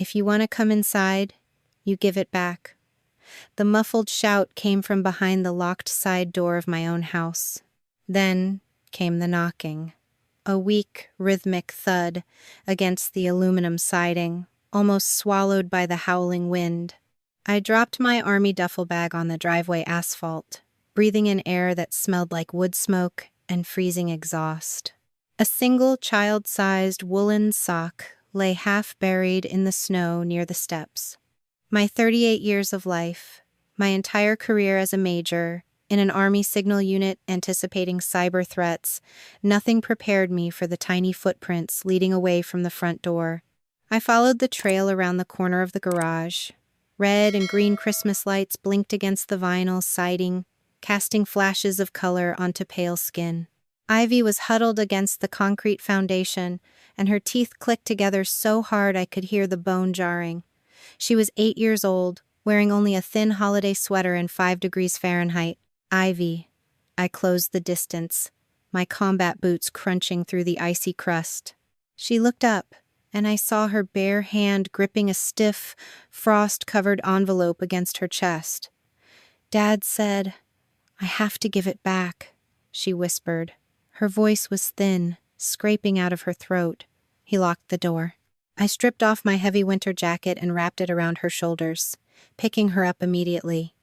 If you want to come inside, you give it back." The muffled shout came from behind the locked side door of my own house. Then came the knocking. A weak, rhythmic thud against the aluminum siding, almost swallowed by the howling wind. I dropped my army duffel bag on the driveway asphalt, breathing in air that smelled like wood smoke and freezing exhaust. A single child-sized woolen sock lay half buried in the snow near the steps. My 38 years of life, my entire career as a major, in an Army signal unit anticipating cyber threats, nothing prepared me for the tiny footprints leading away from the front door. I followed the trail around the corner of the garage. Red and green Christmas lights blinked against the vinyl siding, casting flashes of color onto pale skin. Ivy was huddled against the concrete foundation, and her teeth clicked together so hard I could hear the bone jarring. She was 8 years old, wearing only a thin holiday sweater and 5 degrees Fahrenheit. "Ivy." I closed the distance, my combat boots crunching through the icy crust. She looked up, and I saw her bare hand gripping a stiff, frost-covered envelope against her chest. "Dad said, I have to give it back," she whispered. Her voice was thin, scraping out of her throat. He locked the door. I stripped off my heavy winter jacket and wrapped it around her shoulders, picking her up immediately.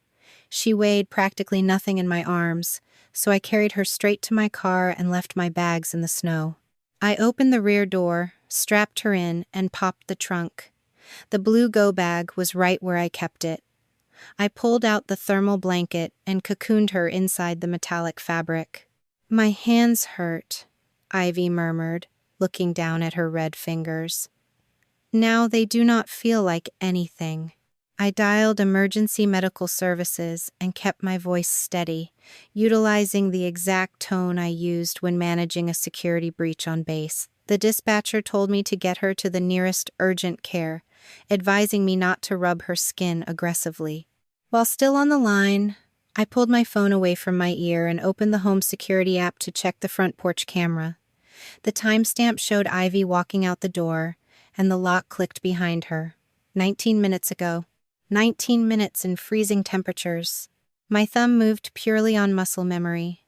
She weighed practically nothing in my arms, so I carried her straight to my car and left my bags in the snow. I opened the rear door, strapped her in, and popped the trunk. The blue go bag was right where I kept it. I pulled out the thermal blanket and cocooned her inside the metallic fabric. "My hands hurt," Ivy murmured, looking down at her red fingers. "Now they do not feel like anything." I dialed emergency medical services and kept my voice steady, utilizing the exact tone I used when managing a security breach on base. The dispatcher told me to get her to the nearest urgent care, advising me not to rub her skin aggressively. While still on the line, I pulled my phone away from my ear and opened the home security app to check the front porch camera. The timestamp showed Ivy walking out the door, and the lock clicked behind her. 19 minutes ago. 19 minutes in freezing temperatures. My thumb moved purely on muscle memory.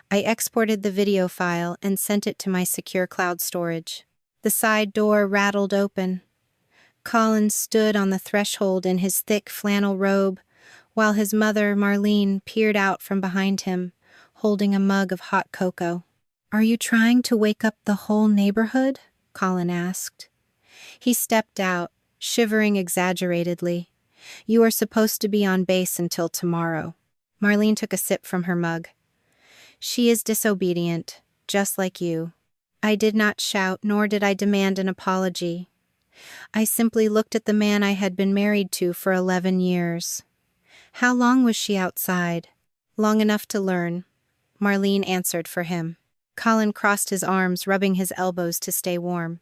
I exported the video file and sent it to my secure cloud storage. The side door rattled open. Colin stood on the threshold in his thick flannel robe, while his mother, Marlene, peered out from behind him, holding a mug of hot cocoa. "Are you trying to wake up the whole neighborhood?" Colin asked. He stepped out, shivering exaggeratedly. "You are supposed to be on base until tomorrow." Marlene took a sip from her mug. "She is disobedient, just like you." I did not shout, nor did I demand an apology. I simply looked at the man I had been married to for 11 years. "How long was she outside?" "Long enough to learn." Marlene answered for him. Colin crossed his arms, rubbing his elbows to stay warm.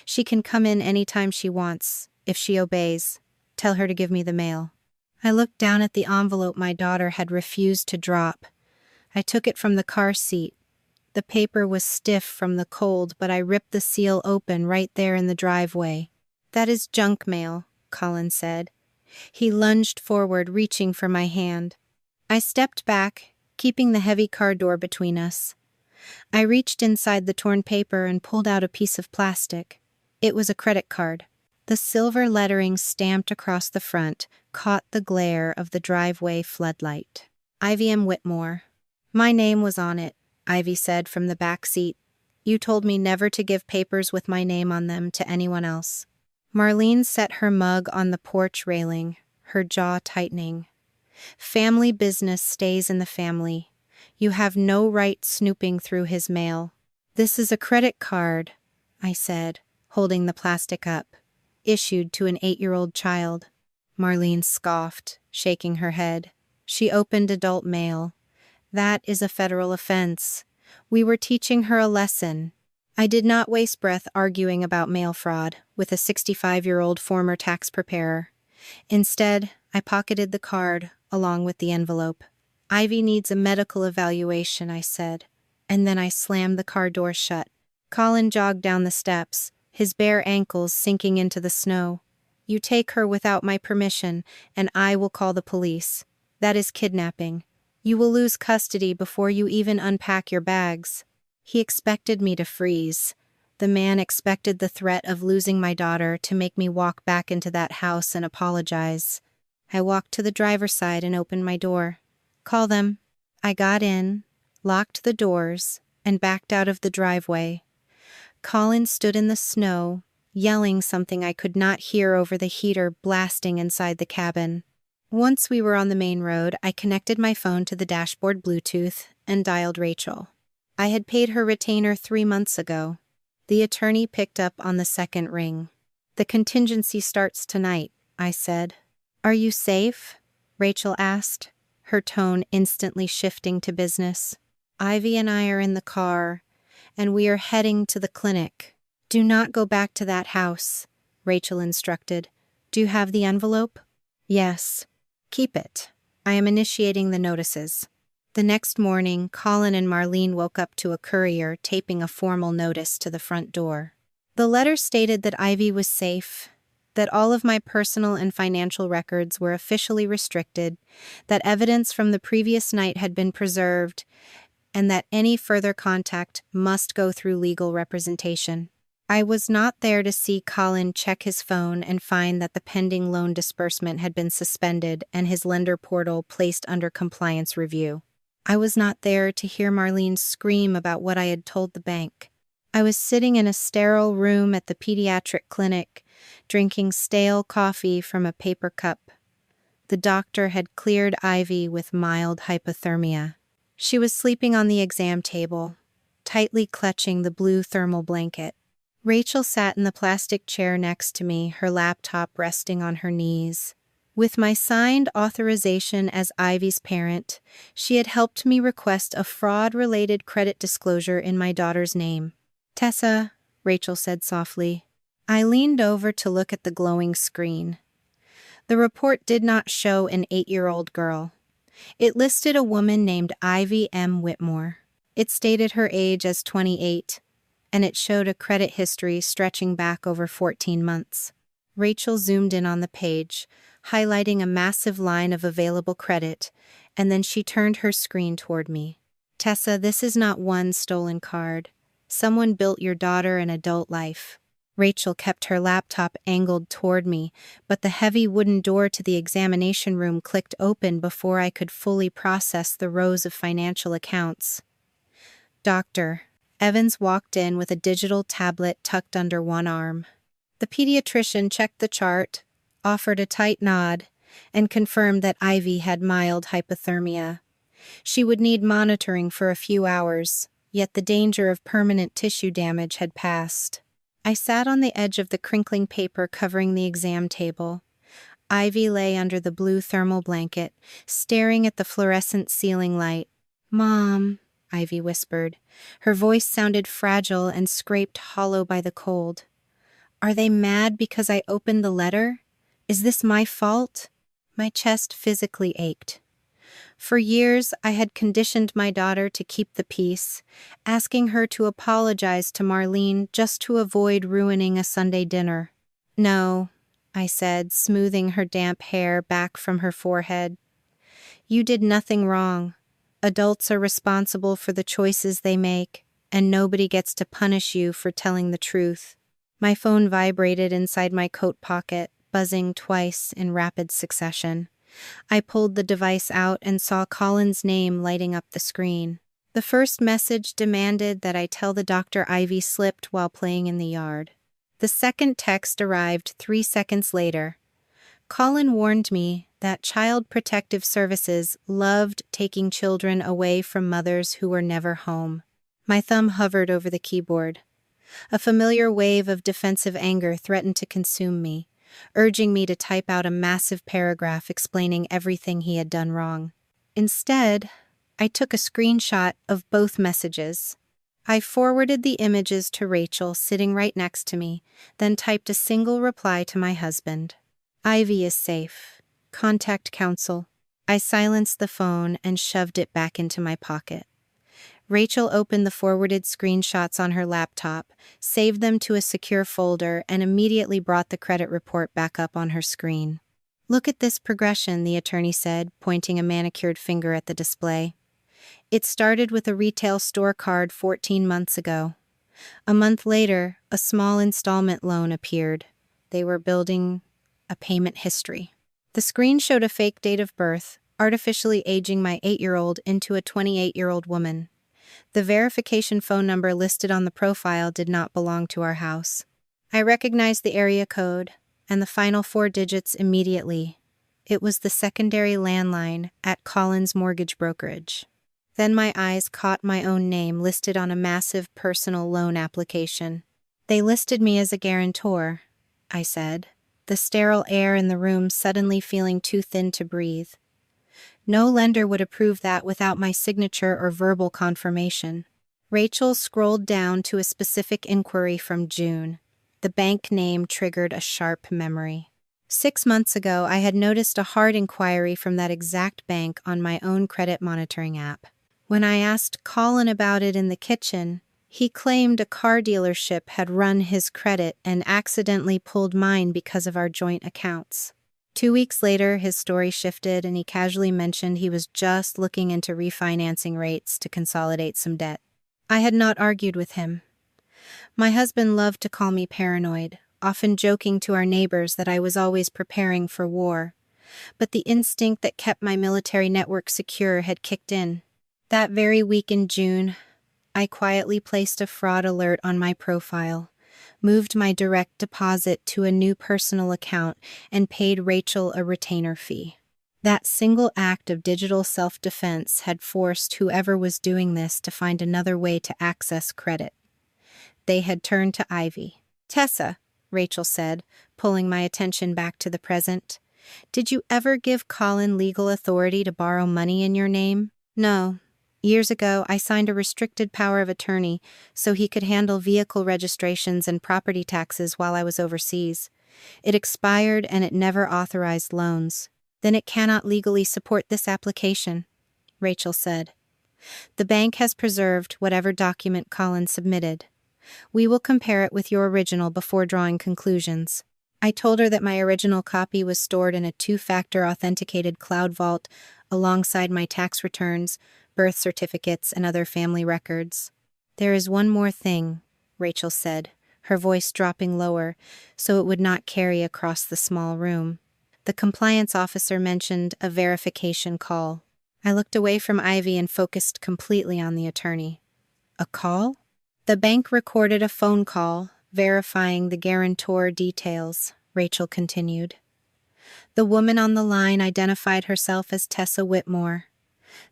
"She can come in any time she wants, if she obeys. Tell her to give me the mail." I looked down at the envelope my daughter had refused to drop. I took it from the car seat. The paper was stiff from the cold, but I ripped the seal open right there in the driveway. "That is junk mail," Colin said. He lunged forward, reaching for my hand. I stepped back, keeping the heavy car door between us. I reached inside the torn paper and pulled out a piece of plastic. It was a credit card. The silver lettering stamped across the front caught the glare of the driveway floodlight. "Ivy M. Whitmore." My name was on it, Ivy said from the back seat. "You told me never to give papers with my name on them to anyone else." Marlene set her mug on the porch railing, her jaw tightening. "Family business stays in the family. You have no right snooping through his mail." "This is a credit card," I said, holding the plastic up, "issued to an 8-year-old child." Marlene scoffed, shaking her head. She opened adult mail. "That is a federal offense. We were teaching her a lesson." I did not waste breath arguing about mail fraud with a 65-year-old former tax preparer. Instead, I pocketed the card along with the envelope. "Ivy needs a medical evaluation," I said, and then I slammed the car door shut. Colin jogged down the steps, his bare ankles sinking into the snow. You take her without my permission, and I will call the police. That is kidnapping. You will lose custody before you even unpack your bags." He expected me to freeze. The man expected the threat of losing my daughter to make me walk back into that house and apologize. I walked to the driver's side and opened my door. "Call them." I got in, locked the doors, and backed out of the driveway. Colin stood in the snow, yelling something I could not hear over the heater blasting inside the cabin. Once we were on the main road, I connected my phone to the dashboard Bluetooth and dialed Rachel. I had paid her retainer 3 months ago. The attorney picked up on the second ring. "The contingency starts tonight," I said. "Are you safe?" Rachel asked, her tone instantly shifting to business. "Ivy and I are in the car, and we are heading to the clinic." "Do not go back to that house," Rachel instructed. "Do you have the envelope?" "Yes." "Keep it. I am initiating the notices." The next morning, Colin and Marlene woke up to a courier taping a formal notice to the front door. The letter stated that Ivy was safe, that all of my personal and financial records were officially restricted, that evidence from the previous night had been preserved, and that any further contact must go through legal representation. I was not there to see Colin check his phone and find that the pending loan disbursement had been suspended and his lender portal placed under compliance review. I was not there to hear Marlene scream about what I had told the bank. I was sitting in a sterile room at the pediatric clinic, drinking stale coffee from a paper cup. The doctor had cleared Ivy with mild hypothermia. She was sleeping on the exam table, tightly clutching the blue thermal blanket. Rachel sat in the plastic chair next to me, her laptop resting on her knees. With my signed authorization as Ivy's parent, she had helped me request a fraud-related credit disclosure in my daughter's name. "Tessa," Rachel said softly. I leaned over to look at the glowing screen. The report did not show an 8-year-old girl. It listed a woman named Ivy M. Whitmore. It stated her age as 28, and it showed a credit history stretching back over 14 months. Rachel zoomed in on the page, highlighting a massive line of available credit, and then she turned her screen toward me. "Tessa, this is not one stolen card. Someone built your daughter an adult life." Rachel kept her laptop angled toward me, but the heavy wooden door to the examination room clicked open before I could fully process the rows of financial accounts. "Doctor." Evans walked in with a digital tablet tucked under one arm. The pediatrician checked the chart, offered a tight nod, and confirmed that Ivy had mild hypothermia. She would need monitoring for a few hours, yet the danger of permanent tissue damage had passed. I sat on the edge of the crinkling paper covering the exam table. Ivy lay under the blue thermal blanket, staring at the fluorescent ceiling light. "Mom," Ivy whispered. Her voice sounded fragile and scraped hollow by the cold. "Are they mad because I opened the letter? Is this my fault?" My chest physically ached. For years, I had conditioned my daughter to keep the peace, asking her to apologize to Marlene just to avoid ruining a Sunday dinner. "No," I said, smoothing her damp hair back from her forehead. "You did nothing wrong. Adults are responsible for the choices they make, and nobody gets to punish you for telling the truth." My phone vibrated inside my coat pocket, buzzing twice in rapid succession. I pulled the device out and saw Colin's name lighting up the screen. The first message demanded that I tell the doctor Ivy slipped while playing in the yard. The second text arrived 3 seconds later. Colin warned me that Child Protective Services loved taking children away from mothers who were never home. My thumb hovered over the keyboard. A familiar wave of defensive anger threatened to consume me, urging me to type out a massive paragraph explaining everything he had done wrong. Instead, I took a screenshot of both messages. I forwarded the images to Rachel sitting right next to me, then typed a single reply to my husband. "Ivy is safe. Contact counsel." I silenced the phone and shoved it back into my pocket. Rachel opened the forwarded screenshots on her laptop, saved them to a secure folder, and immediately brought the credit report back up on her screen. "Look at this progression," the attorney said, pointing a manicured finger at the display. "It started with a retail store card 14 months ago. A month later, a small installment loan appeared. They were building a payment history." The screen showed a fake date of birth, artificially aging my 8-year-old into a 28-year-old woman. The verification phone number listed on the profile did not belong to our house. I recognized the area code and the final 4 digits immediately. It was the secondary landline at Collins Mortgage Brokerage. Then my eyes caught my own name listed on a massive personal loan application. "They listed me as a guarantor," I said, the sterile air in the room suddenly feeling too thin to breathe. "No lender would approve that without my signature or verbal confirmation." Rachel scrolled down to a specific inquiry from June. The bank name triggered a sharp memory. 6 months ago, I had noticed a hard inquiry from that exact bank on my own credit monitoring app. When I asked Colin about it in the kitchen, he claimed a car dealership had run his credit and accidentally pulled mine because of our joint accounts. 2 weeks later, his story shifted and he casually mentioned he was just looking into refinancing rates to consolidate some debt. I had not argued with him. My husband loved to call me paranoid, often joking to our neighbors that I was always preparing for war. But the instinct that kept my military network secure had kicked in. That very week in June, I quietly placed a fraud alert on my profile, moved my direct deposit to a new personal account, and paid Rachel a retainer fee. That single act of digital self-defense had forced whoever was doing this to find another way to access credit. They had turned to Ivy. "Tessa," Rachel said, pulling my attention back to the present, "did you ever give Colin legal authority to borrow money in your name?" "No. Years ago, I signed a restricted power of attorney so he could handle vehicle registrations and property taxes while I was overseas. It expired and it never authorized loans. Then it cannot legally support this application," Rachel said. "The bank has preserved whatever document Colin submitted. We will compare it with your original before drawing conclusions." I told her that my original copy was stored in a 2-factor authenticated cloud vault alongside my tax returns, birth certificates, and other family records. "There is one more thing," Rachel said, her voice dropping lower so it would not carry across the small room. The compliance officer mentioned a verification call. I looked away from Ivy and focused completely on the attorney. "A call?" "The bank recorded a phone call, verifying the guarantor details," Rachel continued. "The woman on the line identified herself as Tessa Whitmore.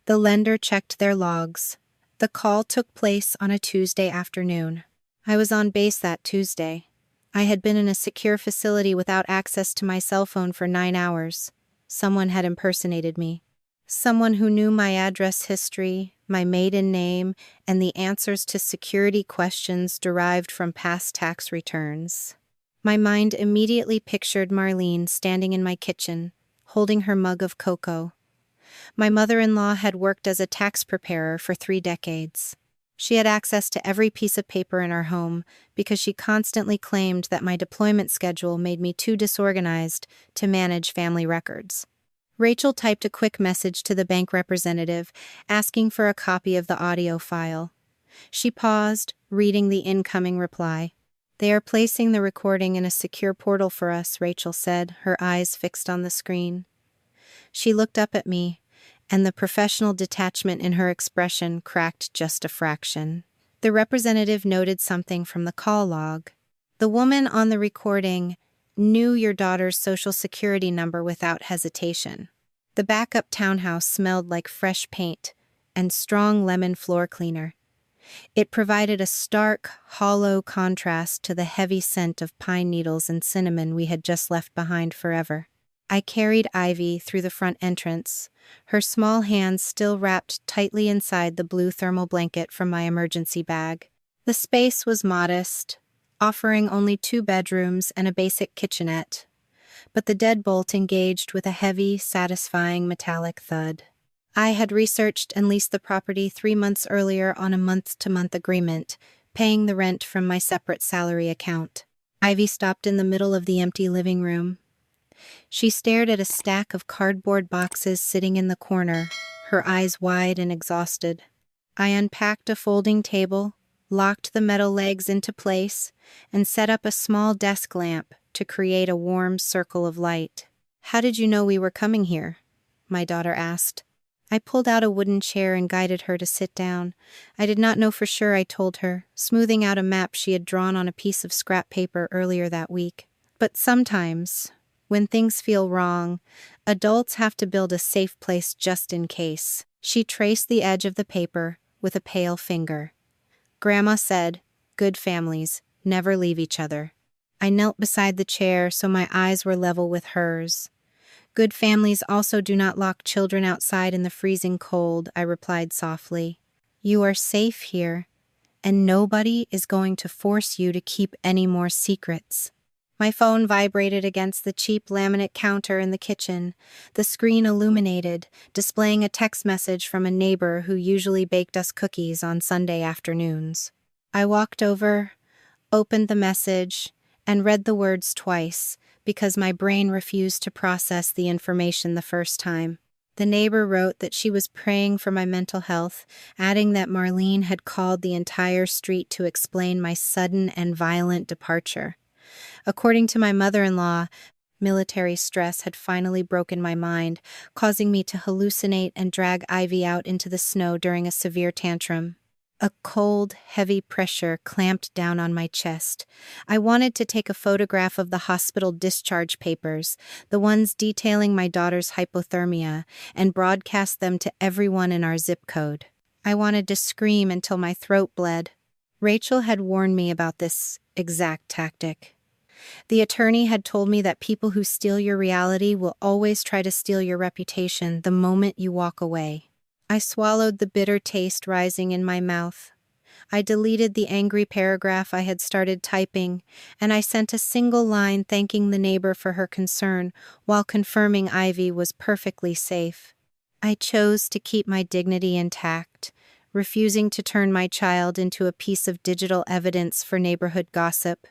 The lender checked their logs. The call took place on a Tuesday afternoon. I was on base that Tuesday. I had been in a secure facility without access to my cell phone for 9 hours. Someone had impersonated me. Someone who knew my address history, my maiden name, and the answers to security questions derived from past tax returns. My mind immediately pictured Marlene standing in my kitchen, holding her mug of cocoa. My mother-in-law had worked as a tax preparer for 3 decades. She had access to every piece of paper in our home because she constantly claimed that my deployment schedule made me too disorganized to manage family records. Rachel typed a quick message to the bank representative, asking for a copy of the audio file. She paused, reading the incoming reply. "They are placing the recording in a secure portal for us," Rachel said, her eyes fixed on the screen. She looked up at me, and the professional detachment in her expression cracked just a fraction. The representative noted something from the call log. "The woman on the recording knew your daughter's social security number without hesitation." The backup townhouse smelled like fresh paint and strong lemon floor cleaner. It provided a stark, hollow contrast to the heavy scent of pine needles and cinnamon we had just left behind forever. I carried Ivy through the front entrance, her small hands still wrapped tightly inside the blue thermal blanket from my emergency bag. The space was modest, offering only 2 bedrooms and a basic kitchenette, but the deadbolt engaged with a heavy, satisfying metallic thud. I had researched and leased the property 3 months earlier on a month-to-month agreement, paying the rent from my separate salary account. Ivy stopped in the middle of the empty living room. She stared at a stack of cardboard boxes sitting in the corner, her eyes wide and exhausted. I unpacked a folding table, locked the metal legs into place, and set up a small desk lamp to create a warm circle of light. "How did you know we were coming here?" my daughter asked. I pulled out a wooden chair and guided her to sit down. I did not know for sure, I told her, smoothing out a map she had drawn on a piece of scrap paper earlier that week. But sometimes, when things feel wrong, adults have to build a safe place just in case. She traced the edge of the paper with a pale finger. Grandma said, "Good families never leave each other." I knelt beside the chair so my eyes were level with hers. "Good families also do not lock children outside in the freezing cold," I replied softly. "You are safe here, and nobody is going to force you to keep any more secrets." My phone vibrated against the cheap laminate counter in the kitchen, the screen illuminated, displaying a text message from a neighbor who usually baked us cookies on Sunday afternoons. I walked over, opened the message, and read the words twice, because my brain refused to process the information the first time. The neighbor wrote that she was praying for my mental health, adding that Marlene had called the entire street to explain my sudden and violent departure. According to my mother-in-law, military stress had finally broken my mind, causing me to hallucinate and drag Ivy out into the snow during a severe tantrum. A cold, heavy pressure clamped down on my chest. I wanted to take a photograph of the hospital discharge papers, the ones detailing my daughter's hypothermia, and broadcast them to everyone in our zip code. I wanted to scream until my throat bled. Rachel had warned me about this exact tactic. The attorney had told me that people who steal your reality will always try to steal your reputation the moment you walk away. I swallowed the bitter taste rising in my mouth. I deleted the angry paragraph I had started typing, and I sent a single line thanking the neighbor for her concern while confirming Ivy was perfectly safe. I chose to keep my dignity intact, refusing to turn my child into a piece of digital evidence for neighborhood gossip.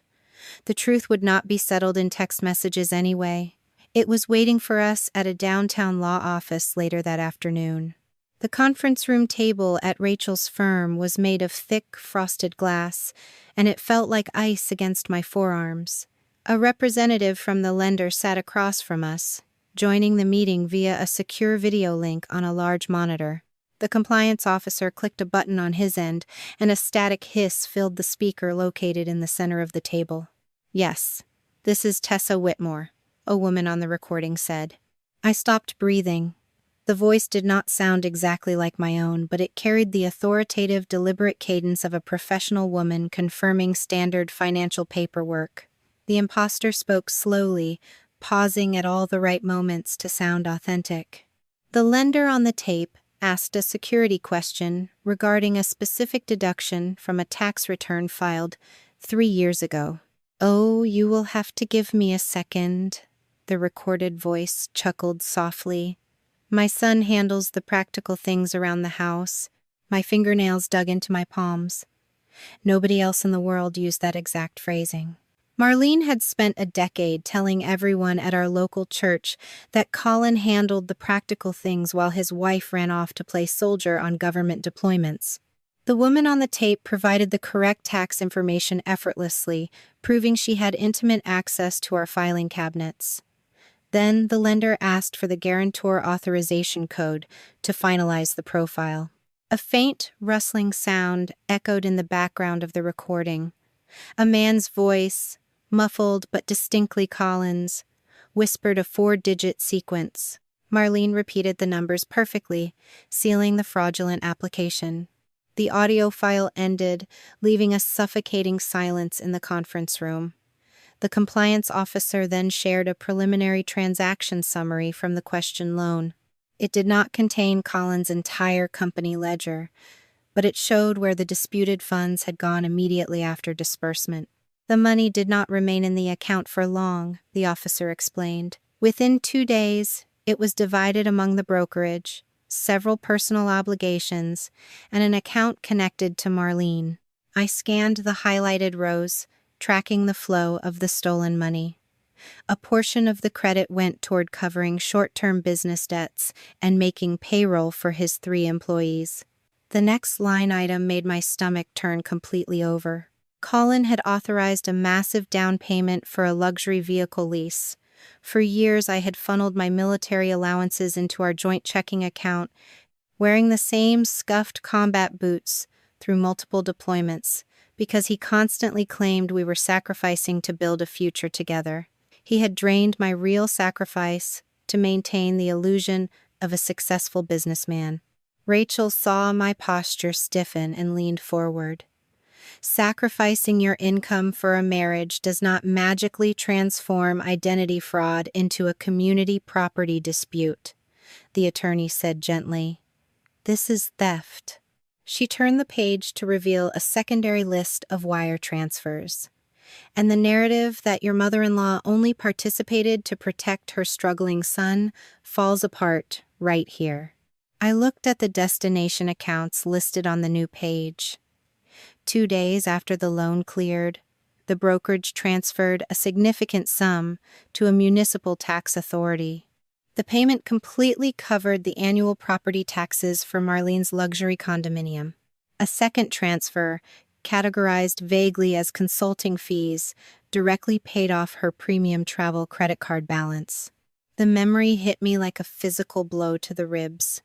The truth would not be settled in text messages anyway. It was waiting for us at a downtown law office later that afternoon. The conference room table at Rachel's firm was made of thick, frosted glass, and it felt like ice against my forearms. A representative from the lender sat across from us, joining the meeting via a secure video link on a large monitor. The compliance officer clicked a button on his end, and a static hiss filled the speaker located in the center of the table. "Yes, this is Tessa Whitmore," a woman on the recording said. I stopped breathing. The voice did not sound exactly like my own, but it carried the authoritative, deliberate cadence of a professional woman confirming standard financial paperwork. The imposter spoke slowly, pausing at all the right moments to sound authentic. The lender on the tape asked a security question regarding a specific deduction from a tax return filed 3 years ago. "Oh, you will have to give me a second," the recorded voice chuckled softly. "My son handles the practical things around the house." My fingernails dug into my palms. Nobody else in the world used that exact phrasing. Marlene had spent a decade telling everyone at our local church that Colin handled the practical things while his wife ran off to play soldier on government deployments. The woman on the tape provided the correct tax information effortlessly, proving she had intimate access to our filing cabinets. Then the lender asked for the guarantor authorization code to finalize the profile. A faint, rustling sound echoed in the background of the recording. A man's voice, muffled but distinctly Colin's, whispered a 4-digit sequence. Marlene repeated the numbers perfectly, sealing the fraudulent application. The audio file ended, leaving a suffocating silence in the conference room. The compliance officer then shared a preliminary transaction summary from the questioned loan. It did not contain Colin's entire company ledger, but it showed where the disputed funds had gone immediately after disbursement. The money did not remain in the account for long, the officer explained. Within 2 days, it was divided among the brokerage. several personal obligations, and an account connected to Marlene. I scanned the highlighted rows, tracking the flow of the stolen money. A portion of the credit went toward covering short-term business debts and making payroll for his 3 employees. The next line item made my stomach turn completely over. Colin had authorized a massive down payment for a luxury vehicle lease. For years, I had funneled my military allowances into our joint checking account, wearing the same scuffed combat boots through multiple deployments, because he constantly claimed we were sacrificing to build a future together. He had drained my real sacrifice to maintain the illusion of a successful businessman. Rachel saw my posture stiffen and leaned forward. Sacrificing your income for a marriage does not magically transform identity fraud into a community property dispute, the attorney said gently. This is theft. She turned the page to reveal a secondary list of wire transfers. And the narrative that your mother-in-law only participated to protect her struggling son falls apart right here. I looked at the destination accounts listed on the new page. 2 days after the loan cleared, the brokerage transferred a significant sum to a municipal tax authority. The payment completely covered the annual property taxes for Marlene's luxury condominium. A second transfer, categorized vaguely as consulting fees, directly paid off her premium travel credit card balance. The memory hit me like a physical blow to the ribs.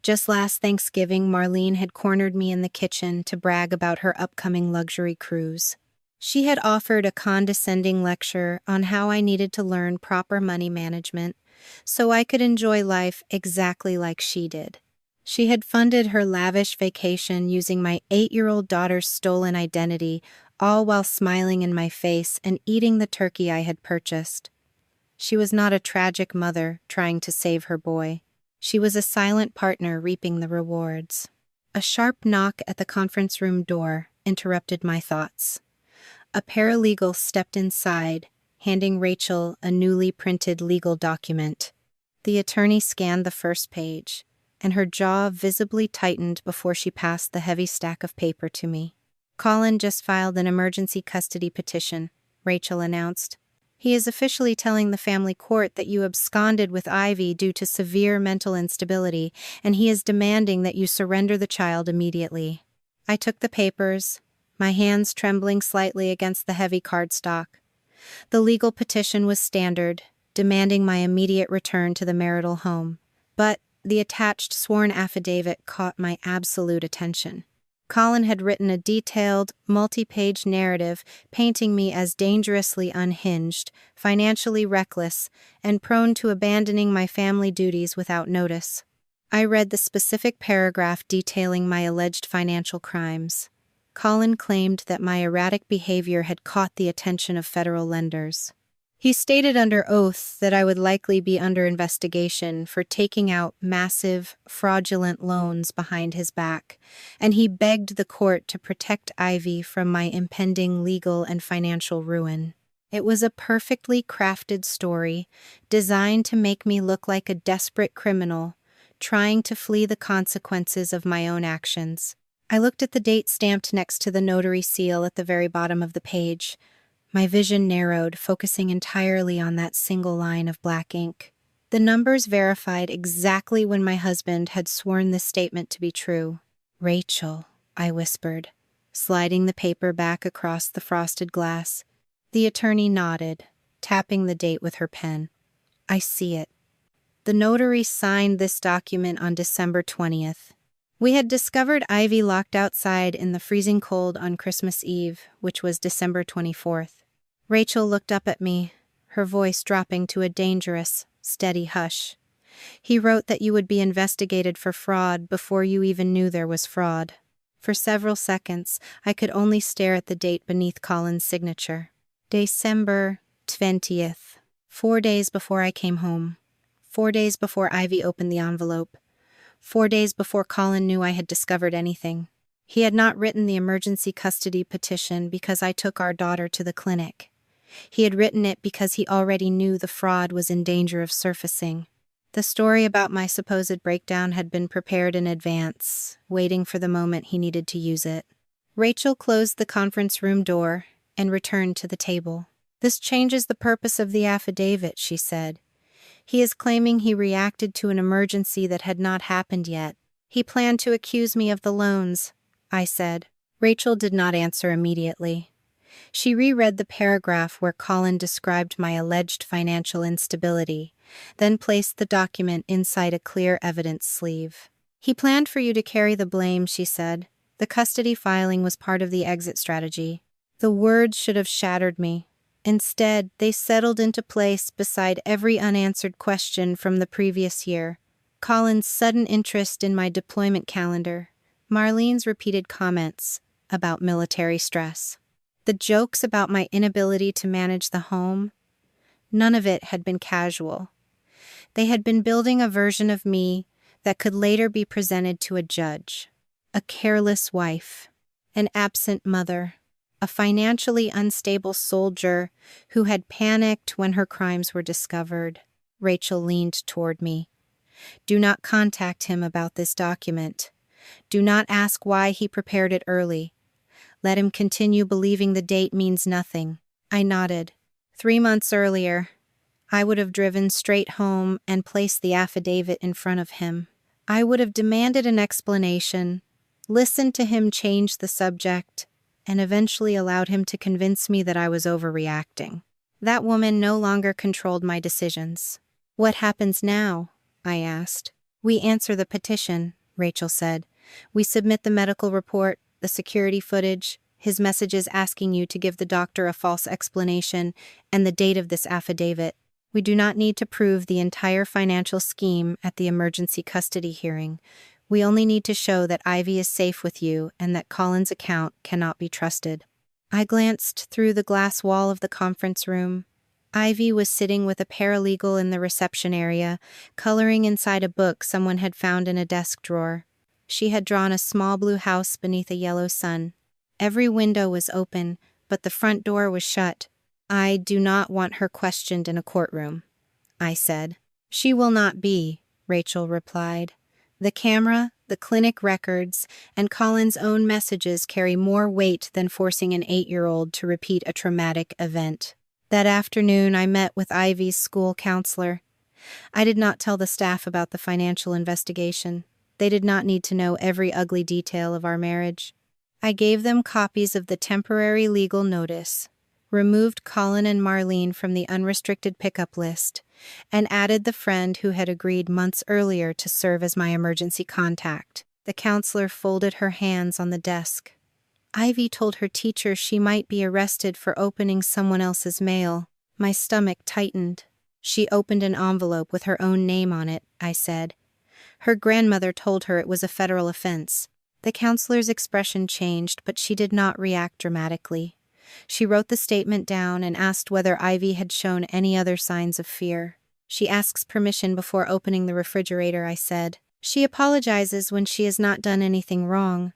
Just last Thanksgiving, Marlene had cornered me in the kitchen to brag about her upcoming luxury cruise. She had offered a condescending lecture on how I needed to learn proper money management so I could enjoy life exactly like she did. She had funded her lavish vacation using my 8-year-old daughter's stolen identity, all while smiling in my face and eating the turkey I had purchased. She was not a tragic mother trying to save her boy. She was a silent partner reaping the rewards. A sharp knock at the conference room door interrupted my thoughts. A paralegal stepped inside, handing Rachel a newly printed legal document. The attorney scanned the first page, and her jaw visibly tightened before she passed the heavy stack of paper to me. Colin just filed an emergency custody petition, Rachel announced. He is officially telling the family court that you absconded with Ivy due to severe mental instability, and he is demanding that you surrender the child immediately. I took the papers, my hands trembling slightly against the heavy cardstock. The legal petition was standard, demanding my immediate return to the marital home. But the attached sworn affidavit caught my absolute attention. Colin had written a detailed, multi-page narrative painting me as dangerously unhinged, financially reckless, and prone to abandoning my family duties without notice. I read the specific paragraph detailing my alleged financial crimes. Colin claimed that my erratic behavior had caught the attention of federal lenders. He stated under oath that I would likely be under investigation for taking out massive, fraudulent loans behind his back, and he begged the court to protect Ivy from my impending legal and financial ruin. It was a perfectly crafted story, designed to make me look like a desperate criminal, trying to flee the consequences of my own actions. I looked at the date stamped next to the notary seal at the very bottom of the page. My vision narrowed, focusing entirely on that single line of black ink. The numbers verified exactly when my husband had sworn this statement to be true. "Rachel," I whispered, sliding the paper back across the frosted glass. The attorney nodded, tapping the date with her pen. "I see it." The notary signed this document on December 20th. We had discovered Ivy locked outside in the freezing cold on Christmas Eve, which was December 24th. Rachel looked up at me, her voice dropping to a dangerous, steady hush. "He wrote that you would be investigated for fraud before you even knew there was fraud." For several seconds, I could only stare at the date beneath Colin's signature. December 20th. 4 days before I came home. 4 days before Ivy opened the envelope. 4 days before Colin knew I had discovered anything. He had not written the emergency custody petition because I took our daughter to the clinic. He had written it because he already knew the fraud was in danger of surfacing. The story about my supposed breakdown had been prepared in advance, waiting for the moment he needed to use it. Rachel closed the conference room door and returned to the table. "This changes the purpose of the affidavit," she said. "He is claiming he reacted to an emergency that had not happened yet. He planned to accuse me of the loans," I said. Rachel did not answer immediately. She reread the paragraph where Colin described my alleged financial instability, then placed the document inside a clear evidence sleeve. "He planned for you to carry the blame," she said. "The custody filing was part of the exit strategy." The words should have shattered me. Instead, they settled into place beside every unanswered question from the previous year. Colin's sudden interest in my deployment calendar, Marlene's repeated comments about military stress, the jokes about my inability to manage the home. None of it had been casual. They had been building a version of me that could later be presented to a judge. A careless wife, an absent mother, a financially unstable soldier who had panicked when her crimes were discovered. Rachel leaned toward me. "Do not contact him about this document. Do not ask why he prepared it early. Let him continue believing the date means nothing." I nodded. 3 months earlier, I would have driven straight home and placed the affidavit in front of him. I would have demanded an explanation, listened to him change the subject, and eventually allowed him to convince me that I was overreacting. That woman no longer controlled my decisions. "What happens now?" I asked. "We answer the petition," Rachel said. "We submit the medical report, the security footage, his messages asking you to give the doctor a false explanation, and the date of this affidavit. We do not need to prove the entire financial scheme at the emergency custody hearing. We only need to show that Ivy is safe with you and that Colin's account cannot be trusted." I glanced through the glass wall of the conference room. Ivy was sitting with a paralegal in the reception area, coloring inside a book someone had found in a desk drawer. She had drawn a small blue house beneath a yellow sun. Every window was open, but the front door was shut. "I do not want her questioned in a courtroom," I said. "She will not be," Rachel replied. "The camera, the clinic records, and Colin's own messages carry more weight than forcing an 8-year-old to repeat a traumatic event." That afternoon, I met with Ivy's school counselor. I did not tell the staff about the financial investigation. They did not need to know every ugly detail of our marriage. I gave them copies of the temporary legal notice, removed Colin and Marlene from the unrestricted pickup list, and added the friend who had agreed months earlier to serve as my emergency contact. The counselor folded her hands on the desk. Ivy told her teacher she might be arrested for opening someone else's mail. My stomach tightened. "She opened an envelope with her own name on it," I said. "Her grandmother told her it was a federal offense." The counselor's expression changed, but she did not react dramatically. She wrote the statement down and asked whether Ivy had shown any other signs of fear. "She asks permission before opening the refrigerator," I said. "She apologizes when she has not done anything wrong.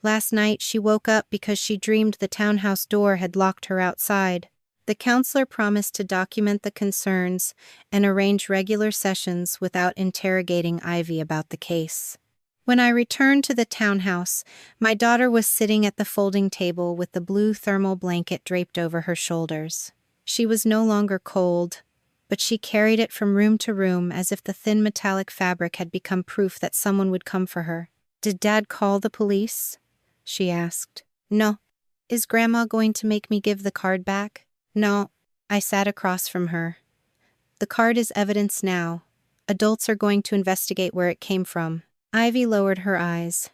Last night she woke up because she dreamed the townhouse door had locked her outside." The counselor promised to document the concerns and arrange regular sessions without interrogating Ivy about the case. When I returned to the townhouse, my daughter was sitting at the folding table with the blue thermal blanket draped over her shoulders. She was no longer cold, but she carried it from room to room as if the thin metallic fabric had become proof that someone would come for her. "Did Dad call the police?" she asked. "No." "Is Grandma going to make me give the card back?" "No." I sat across from her. "The card is evidence now. Adults are going to investigate where it came from." Ivy lowered her eyes.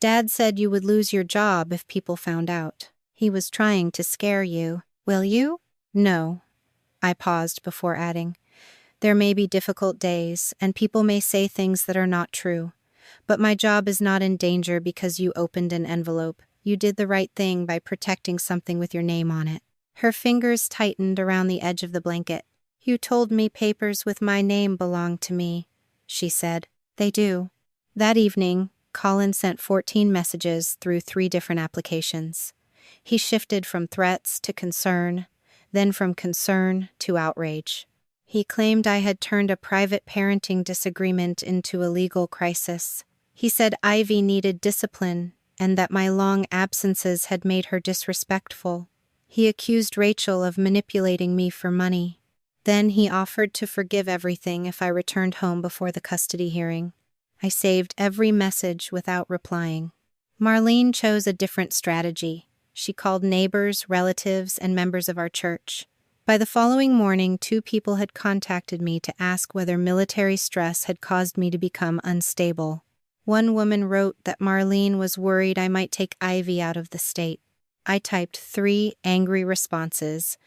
"Dad said you would lose your job if people found out. He was trying to scare you. Will you?" "No." I paused before adding, "There may be difficult days, and people may say things that are not true. But my job is not in danger because you opened an envelope. You did the right thing by protecting something with your name on it." Her fingers tightened around the edge of the blanket. "You told me papers with my name belong to me," she said. "They do." That evening, Colin sent 14 messages through 3 different applications. He shifted from threats to concern, then from concern to outrage. He claimed I had turned a private parenting disagreement into a legal crisis. He said Ivy needed discipline and that my long absences had made her disrespectful. He accused Rachel of manipulating me for money. Then he offered to forgive everything if I returned home before the custody hearing. I saved every message without replying. Marlene chose a different strategy. She called neighbors, relatives, and members of our church. By the following morning, 2 people had contacted me to ask whether military stress had caused me to become unstable. One woman wrote that Marlene was worried I might take Ivy out of the state. I typed 3 angry responses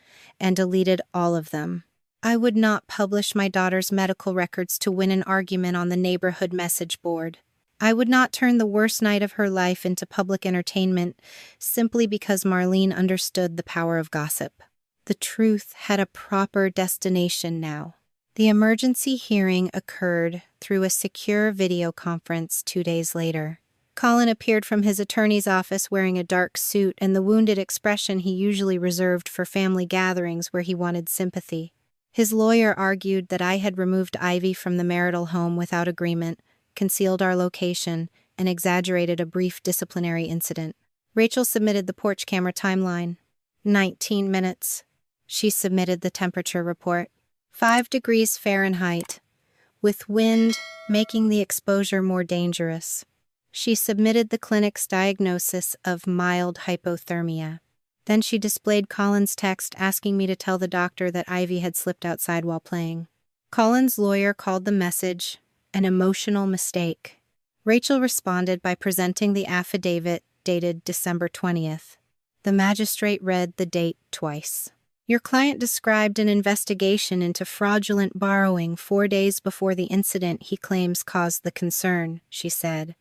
and deleted all of them. I would not publish my daughter's medical records to win an argument on the neighborhood message board. I would not turn the worst night of her life into public entertainment simply because Marlene understood the power of gossip. The truth had a proper destination now. The emergency hearing occurred through a secure video conference 2 days later. Colin appeared from his attorney's office wearing a dark suit and the wounded expression he usually reserved for family gatherings where he wanted sympathy. His lawyer argued that I had removed Ivy from the marital home without agreement, concealed our location, and exaggerated a brief disciplinary incident. Rachel submitted the porch camera timeline. 19 minutes. She submitted the temperature report. 5 degrees Fahrenheit, with wind making the exposure more dangerous. She submitted the clinic's diagnosis of mild hypothermia. Then she displayed Colin's text asking me to tell the doctor that Ivy had slipped outside while playing. Colin's lawyer called the message an emotional mistake. Rachel responded by presenting the affidavit dated December 20th. The magistrate read the date twice. Your client described an investigation into fraudulent borrowing 4 days before the incident he claims caused the concern, she said.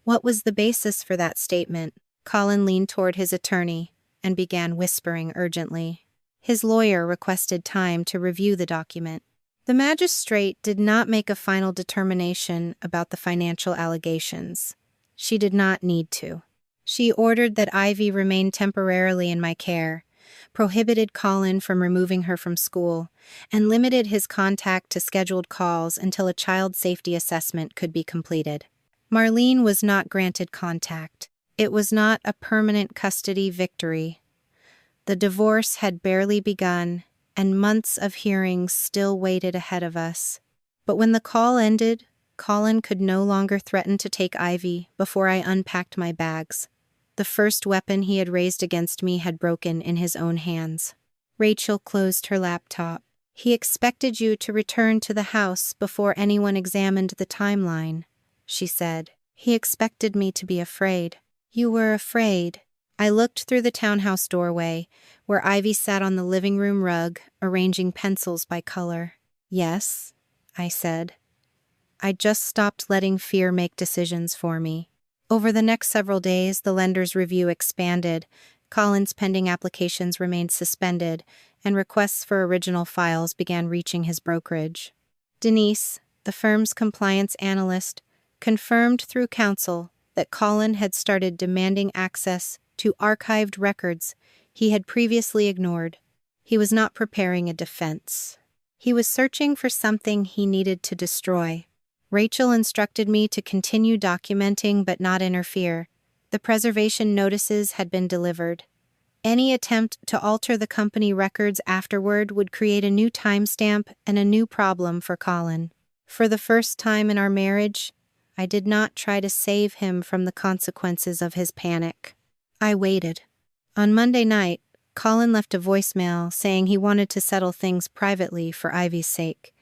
What was the basis for that statement? Colin leaned toward his attorney and began whispering urgently. His lawyer requested time to review the document. The magistrate did not make a final determination about the financial allegations. She did not need to. She ordered that Ivy remain temporarily in my care, prohibited Colin from removing her from school, and limited his contact to scheduled calls until a child safety assessment could be completed. Marlene was not granted contact. It was not a permanent custody victory. The divorce had barely begun, and months of hearings still waited ahead of us. But when the call ended, Colin could no longer threaten to take Ivy before I unpacked my bags. The first weapon he had raised against me had broken in his own hands. Rachel closed her laptop. He expected you to return to the house before anyone examined the timeline, she said. He expected me to be afraid. You were afraid. I looked through the townhouse doorway, where Ivy sat on the living room rug, arranging pencils by color. Yes, I said. I just stopped letting fear make decisions for me. Over the next several days, the lender's review expanded, Colin's pending applications remained suspended, and requests for original files began reaching his brokerage. Denise, the firm's compliance analyst, confirmed through counsel that Colin had started demanding access to archived records he had previously ignored. He was not preparing a defense. He was searching for something he needed to destroy. Rachel instructed me to continue documenting but not interfere. The preservation notices had been delivered. Any attempt to alter the company records afterward would create a new timestamp and a new problem for Colin. For the first time in our marriage, I did not try to save him from the consequences of his panic. I waited. On Monday night, Colin left a voicemail saying he wanted to settle things privately for Ivy's sake.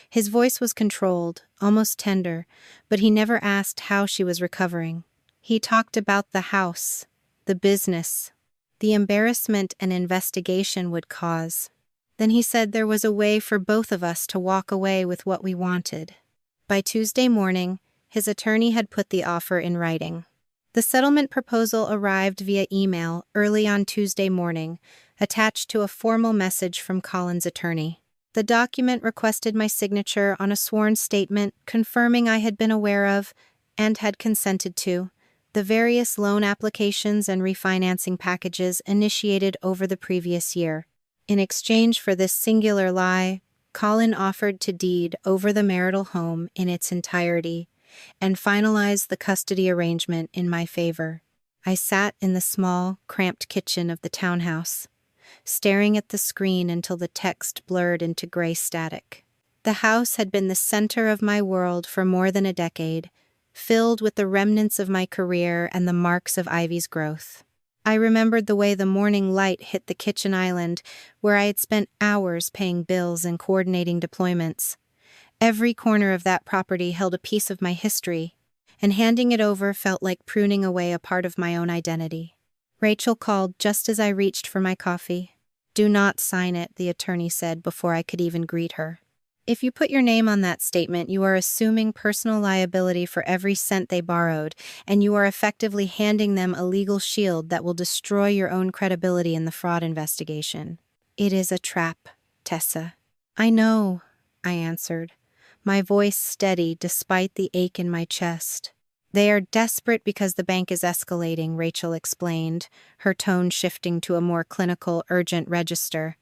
His voice was controlled, almost tender, but he never asked how she was recovering. He talked about the house, the business, the embarrassment an investigation would cause. Then he said there was a way for both of us to walk away with what we wanted. By Tuesday morning, his attorney had put the offer in writing. The settlement proposal arrived via email early on Tuesday morning, attached to a formal message from Colin's attorney. The document requested my signature on a sworn statement confirming I had been aware of, and had consented to, the various loan applications and refinancing packages initiated over the previous year. In exchange for this singular lie, Colin offered to deed over the marital home in its entirety and finalize the custody arrangement in my favor. I sat in the small, cramped kitchen of the townhouse, staring at the screen until the text blurred into gray static. The house had been the center of my world for more than a decade, filled with the remnants of my career and the marks of Ivy's growth. I remembered the way the morning light hit the kitchen island, where I had spent hours paying bills and coordinating deployments. Every corner of that property held a piece of my history, and handing it over felt like pruning away a part of my own identity. Rachel called just as I reached for my coffee. "Do not sign it," the attorney said before I could even greet her. "If you put your name on that statement, you are assuming personal liability for every cent they borrowed, and you are effectively handing them a legal shield that will destroy your own credibility in the fraud investigation. It is a trap, Tessa." "I know," I answered, my voice steady despite the ache in my chest. "They are desperate because the bank is escalating," Rachel explained, her tone shifting to a more clinical, urgent register.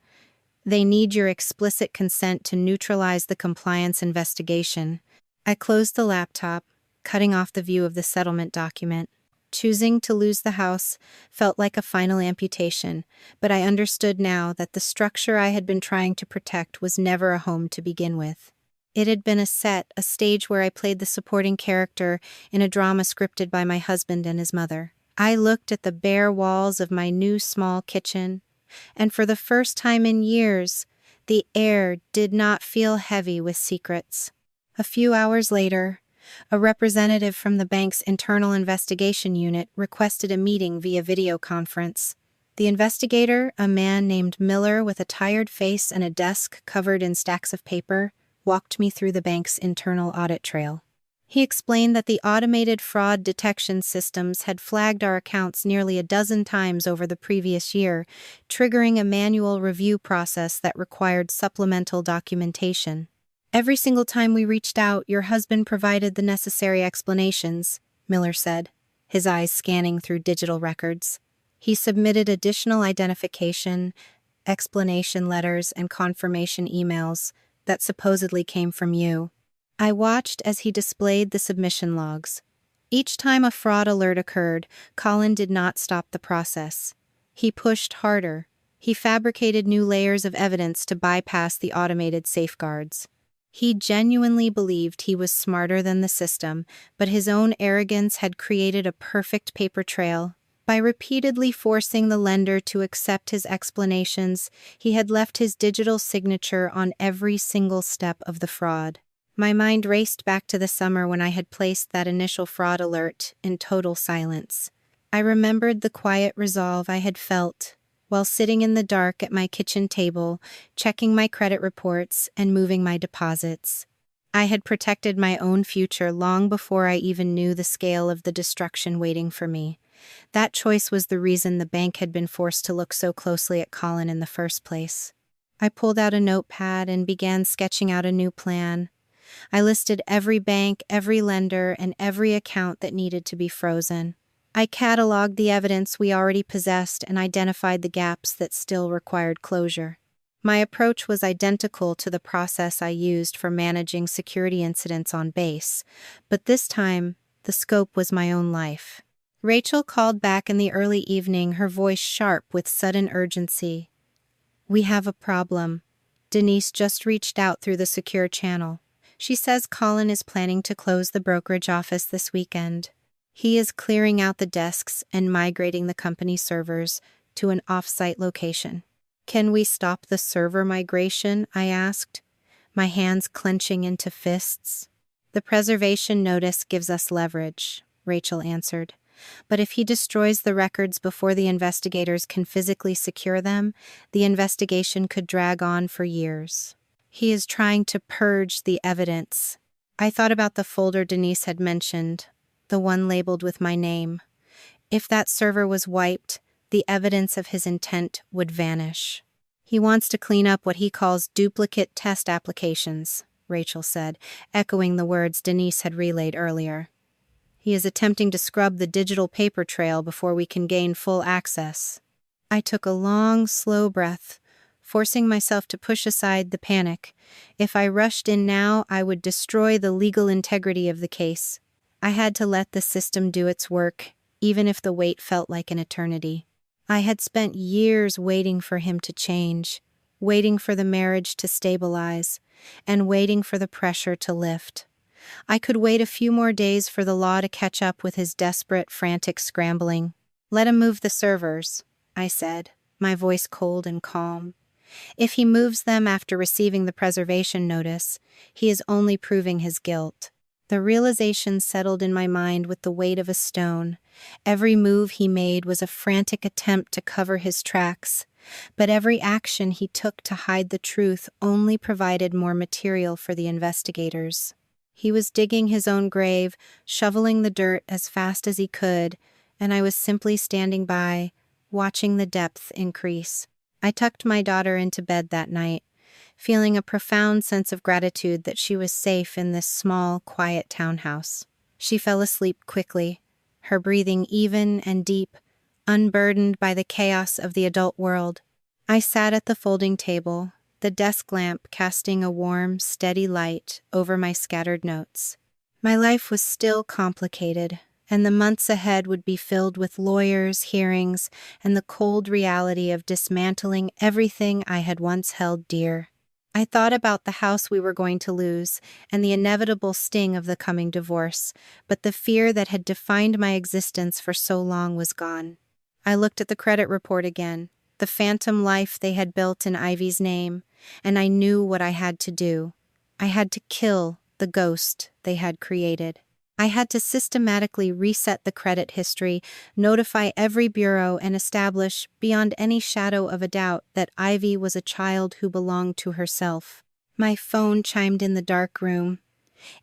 "They need your explicit consent to neutralize the compliance investigation." I closed the laptop, cutting off the view of the settlement document. Choosing to lose the house felt like a final amputation, but I understood now that the structure I had been trying to protect was never a home to begin with. It had been a set, a stage where I played the supporting character in a drama scripted by my husband and his mother. I looked at the bare walls of my new small kitchen, and for the first time in years, the air did not feel heavy with secrets. A few hours later, a representative from the bank's internal investigation unit requested a meeting via video conference. The investigator, a man named Miller with a tired face and a desk covered in stacks of paper, walked me through the bank's internal audit trail. He explained that the automated fraud detection systems had flagged our accounts nearly a dozen times over the previous year, triggering a manual review process that required supplemental documentation. "Every single time we reached out, your husband provided the necessary explanations," Miller said, his eyes scanning through digital records. "He submitted additional identification, explanation letters, and confirmation emails that supposedly came from you." I watched as he displayed the submission logs. Each time a fraud alert occurred, Colin did not stop the process. He pushed harder. He fabricated new layers of evidence to bypass the automated safeguards. He genuinely believed he was smarter than the system, but his own arrogance had created a perfect paper trail. By repeatedly forcing the lender to accept his explanations, he had left his digital signature on every single step of the fraud. My mind raced back to the summer when I had placed that initial fraud alert in total silence. I remembered the quiet resolve I had felt while sitting in the dark at my kitchen table, checking my credit reports and moving my deposits. I had protected my own future long before I even knew the scale of the destruction waiting for me. That choice was the reason the bank had been forced to look so closely at Colin in the first place. I pulled out a notepad and began sketching out a new plan. I listed every bank, every lender, and every account that needed to be frozen. I cataloged the evidence we already possessed and identified the gaps that still required closure. My approach was identical to the process I used for managing security incidents on base, but this time, the scope was my own life. Rachel called back in the early evening, her voice sharp with sudden urgency. "We have a problem. Denise just reached out through the secure channel. She says Colin is planning to close the brokerage office this weekend. He is clearing out the desks and migrating the company servers to an off-site location." "Can we stop the server migration?" I asked, my hands clenching into fists. "The preservation notice gives us leverage," Rachel answered. "But if he destroys the records before the investigators can physically secure them, the investigation could drag on for years. He is trying to purge the evidence." I thought about the folder Denise had mentioned, the one labeled with my name. If that server was wiped, the evidence of his intent would vanish. "He wants to clean up what he calls duplicate test applications," Rachel said, echoing the words Denise had relayed earlier. "He is attempting to scrub the digital paper trail before we can gain full access." I took a long, slow breath, forcing myself to push aside the panic. If I rushed in now, I would destroy the legal integrity of the case. I had to let the system do its work, even if the wait felt like an eternity. I had spent years waiting for him to change, waiting for the marriage to stabilize, and waiting for the pressure to lift. I could wait a few more days for the law to catch up with his desperate, frantic scrambling. "Let him move the servers," I said, my voice cold and calm. "If he moves them after receiving the preservation notice, he is only proving his guilt." The realization settled in my mind with the weight of a stone. Every move he made was a frantic attempt to cover his tracks, but every action he took to hide the truth only provided more material for the investigators. He was digging his own grave, shoveling the dirt as fast as he could, and I was simply standing by, watching the depth increase. I tucked my daughter into bed that night, feeling a profound sense of gratitude that she was safe in this small, quiet townhouse. She fell asleep quickly, her breathing even and deep, unburdened by the chaos of the adult world. I sat at the folding table, the desk lamp casting a warm, steady light over my scattered notes. My life was still complicated, and the months ahead would be filled with lawyers, hearings, and the cold reality of dismantling everything I had once held dear. I thought about the house we were going to lose and the inevitable sting of the coming divorce, but the fear that had defined my existence for so long was gone. I looked at the credit report again, the phantom life they had built in Ivy's name, and I knew what I had to do. I had to kill the ghost they had created. I had to systematically reset the credit history, notify every bureau, and establish, beyond any shadow of a doubt, that Ivy was a child who belonged to herself. My phone chimed in the dark room.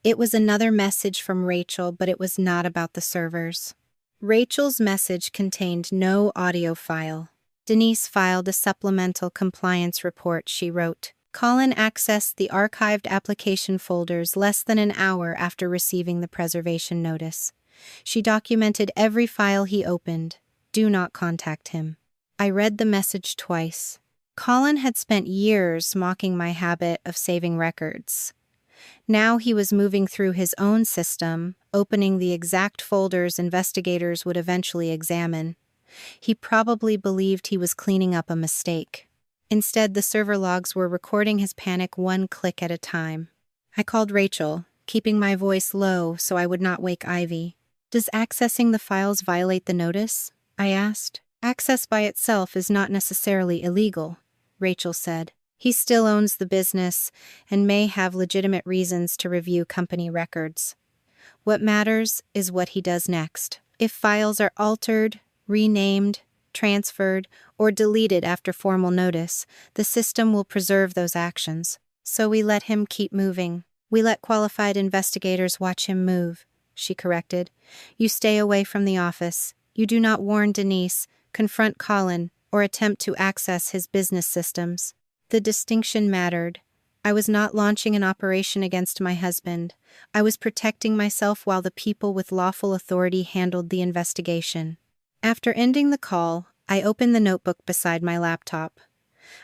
It was another message from Rachel, but it was not about the servers. Rachel's message contained no audio file. Denise filed a supplemental compliance report, she wrote. Colin accessed the archived application folders less than an hour after receiving the preservation notice. She documented every file he opened. Do not contact him. I read the message twice. Colin had spent years mocking my habit of saving records. Now he was moving through his own system, opening the exact folders investigators would eventually examine. He probably believed he was cleaning up a mistake. Instead, the server logs were recording his panic one click at a time. I called Rachel, keeping my voice low so I would not wake Ivy. "Does accessing the files violate the notice?" I asked. "Access by itself is not necessarily illegal," Rachel said. "He still owns the business and may have legitimate reasons to review company records. What matters is what he does next. If files are altered, renamed, transferred, or deleted after formal notice, the system will preserve those actions. So we let him keep moving. We let qualified investigators watch him move," she corrected. "You stay away from the office. You do not warn Denise, confront Colin, or attempt to access his business systems." The distinction mattered. I was not launching an operation against my husband. I was protecting myself while the people with lawful authority handled the investigation. After ending the call, I opened the notebook beside my laptop.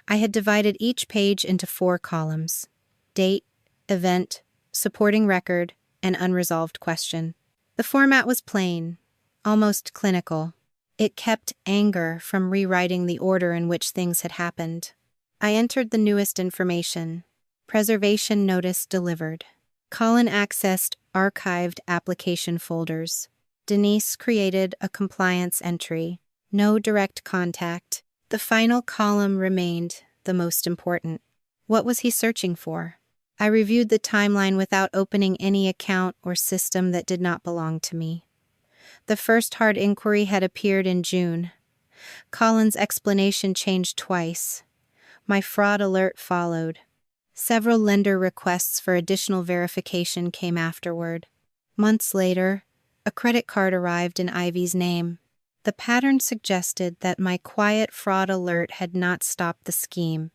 I had divided each page into 4 columns: date, event, supporting record, and unresolved question. The format was plain, almost clinical. It kept anger from rewriting the order in which things had happened. I entered the newest information. Preservation notice delivered. Colin accessed archived application folders. Denise created a compliance entry. No direct contact. The final column remained the most important. What was he searching for? I reviewed the timeline without opening any account or system that did not belong to me. The first hard inquiry had appeared in June. Colin's explanation changed twice. My fraud alert followed. Several lender requests for additional verification came afterward. Months later, a credit card arrived in Ivy's name. The pattern suggested that my quiet fraud alert had not stopped the scheme.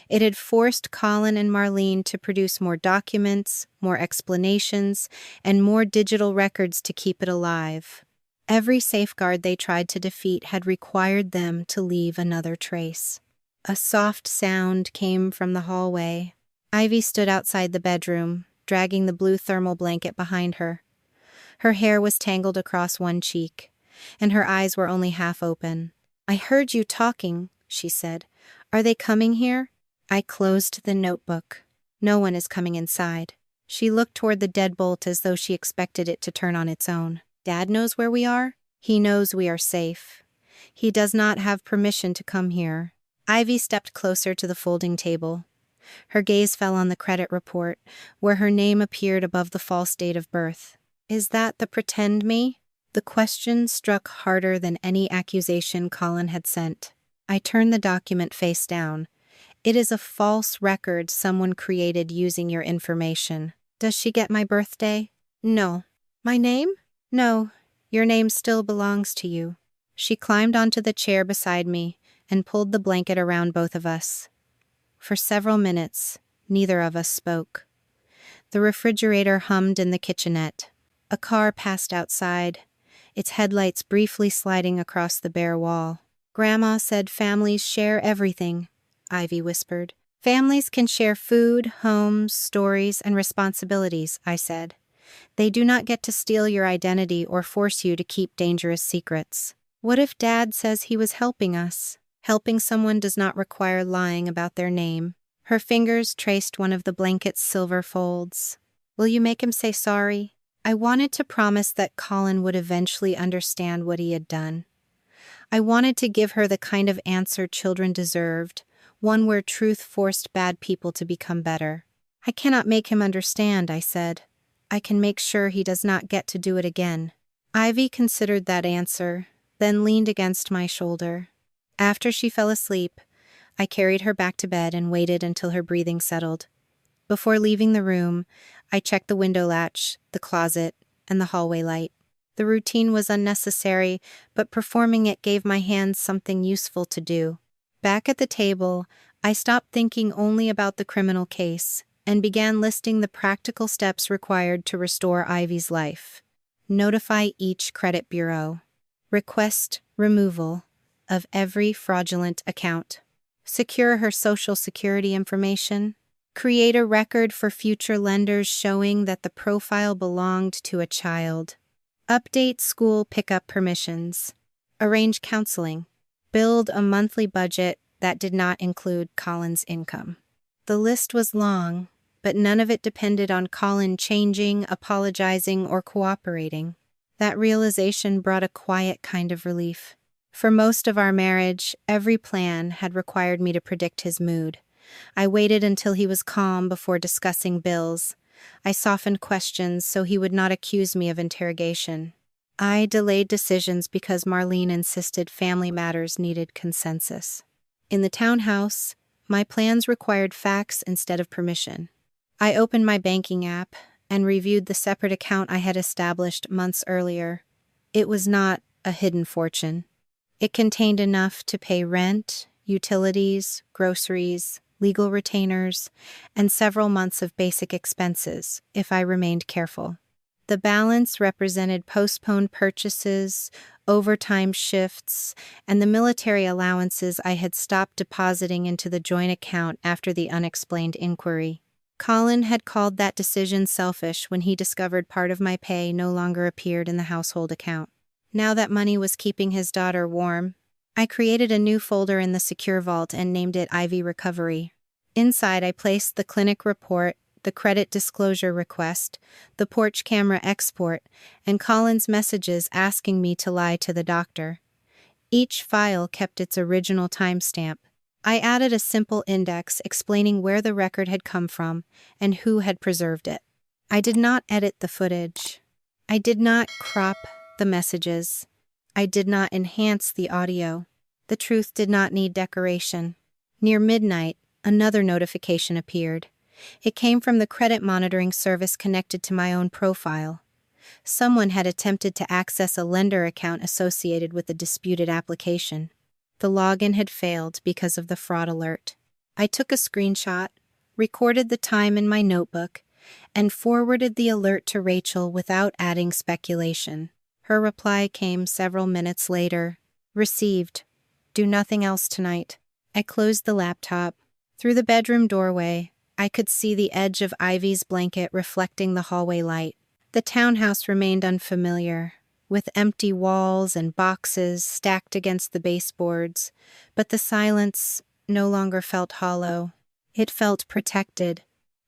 It had forced Colin and Marlene to produce more documents, more explanations, and more digital records to keep it alive. Every safeguard they tried to defeat had required them to leave another trace. A soft sound came from the hallway. Ivy stood outside the bedroom, dragging the blue thermal blanket behind her. Her hair was tangled across one cheek, and her eyes were only half open. "I heard you talking," she said. "Are they coming here?" I closed the notebook. "No one is coming inside." She looked toward the deadbolt as though she expected it to turn on its own. "Dad knows where we are? He knows we are safe. He does not have permission to come here." Ivy stepped closer to the folding table. Her gaze fell on the credit report, where her name appeared above the false date of birth. "Is that the pretend me?" The question struck harder than any accusation Colin had sent. I turned the document face down. "It is a false record someone created using your information." "Does she get my birthday?" "No." "My name?" "No. Your name still belongs to you." She climbed onto the chair beside me and pulled the blanket around both of us. For several minutes, neither of us spoke. The refrigerator hummed in the kitchenette. A car passed outside, its headlights briefly sliding across the bare wall. "Grandma said families share everything," Ivy whispered. "Families can share food, homes, stories, and responsibilities," I said. "They do not get to steal your identity or force you to keep dangerous secrets." "What if Dad says he was helping us?" "Helping someone does not require lying about their name." Her fingers traced one of the blanket's silver folds. "Will you make him say sorry?" I wanted to promise that Colin would eventually understand what he had done. I wanted to give her the kind of answer children deserved, one where truth forced bad people to become better. "I cannot make him understand," I said. "I can make sure he does not get to do it again." Ivy considered that answer, then leaned against my shoulder. After she fell asleep, I carried her back to bed and waited until her breathing settled. Before leaving the room, I checked the window latch, the closet, and the hallway light. The routine was unnecessary, but performing it gave my hands something useful to do. Back at the table, I stopped thinking only about the criminal case and began listing the practical steps required to restore Ivy's life. Notify each credit bureau. Request removal of every fraudulent account. Secure her social security information. Create a record for future lenders showing that the profile belonged to a child. Update school pickup permissions. Arrange counseling. Build a monthly budget that did not include Colin's income. The list was long, but none of it depended on Colin changing, apologizing, or cooperating. That realization brought a quiet kind of relief. For most of our marriage, every plan had required me to predict his mood. I waited until he was calm before discussing bills. I softened questions so he would not accuse me of interrogation. I delayed decisions because Marlene insisted family matters needed consensus. In the townhouse, my plans required facts instead of permission. I opened my banking app and reviewed the separate account I had established months earlier. It was not a hidden fortune. It contained enough to pay rent, utilities, groceries, legal retainers, and several months of basic expenses, if I remained careful. The balance represented postponed purchases, overtime shifts, and the military allowances I had stopped depositing into the joint account after the unexplained inquiry. Colin had called that decision selfish when he discovered part of my pay no longer appeared in the household account. Now that money was keeping his daughter warm, I created a new folder in the secure vault and named it Ivy Recovery. Inside, I placed the clinic report, the credit disclosure request, the porch camera export, and Colin's messages asking me to lie to the doctor. Each file kept its original timestamp. I added a simple index explaining where the record had come from and who had preserved it. I did not edit the footage. I did not crop the messages. I did not enhance the audio. The truth did not need decoration. Near midnight, another notification appeared. It came from the credit monitoring service connected to my own profile. Someone had attempted to access a lender account associated with the disputed application. The login had failed because of the fraud alert. I took a screenshot, recorded the time in my notebook, and forwarded the alert to Rachel without adding speculation. Her reply came several minutes later. Received. Do nothing else tonight. I closed the laptop. Through the bedroom doorway, I could see the edge of Ivy's blanket reflecting the hallway light. The townhouse remained unfamiliar, with empty walls and boxes stacked against the baseboards, but the silence no longer felt hollow. It felt protected.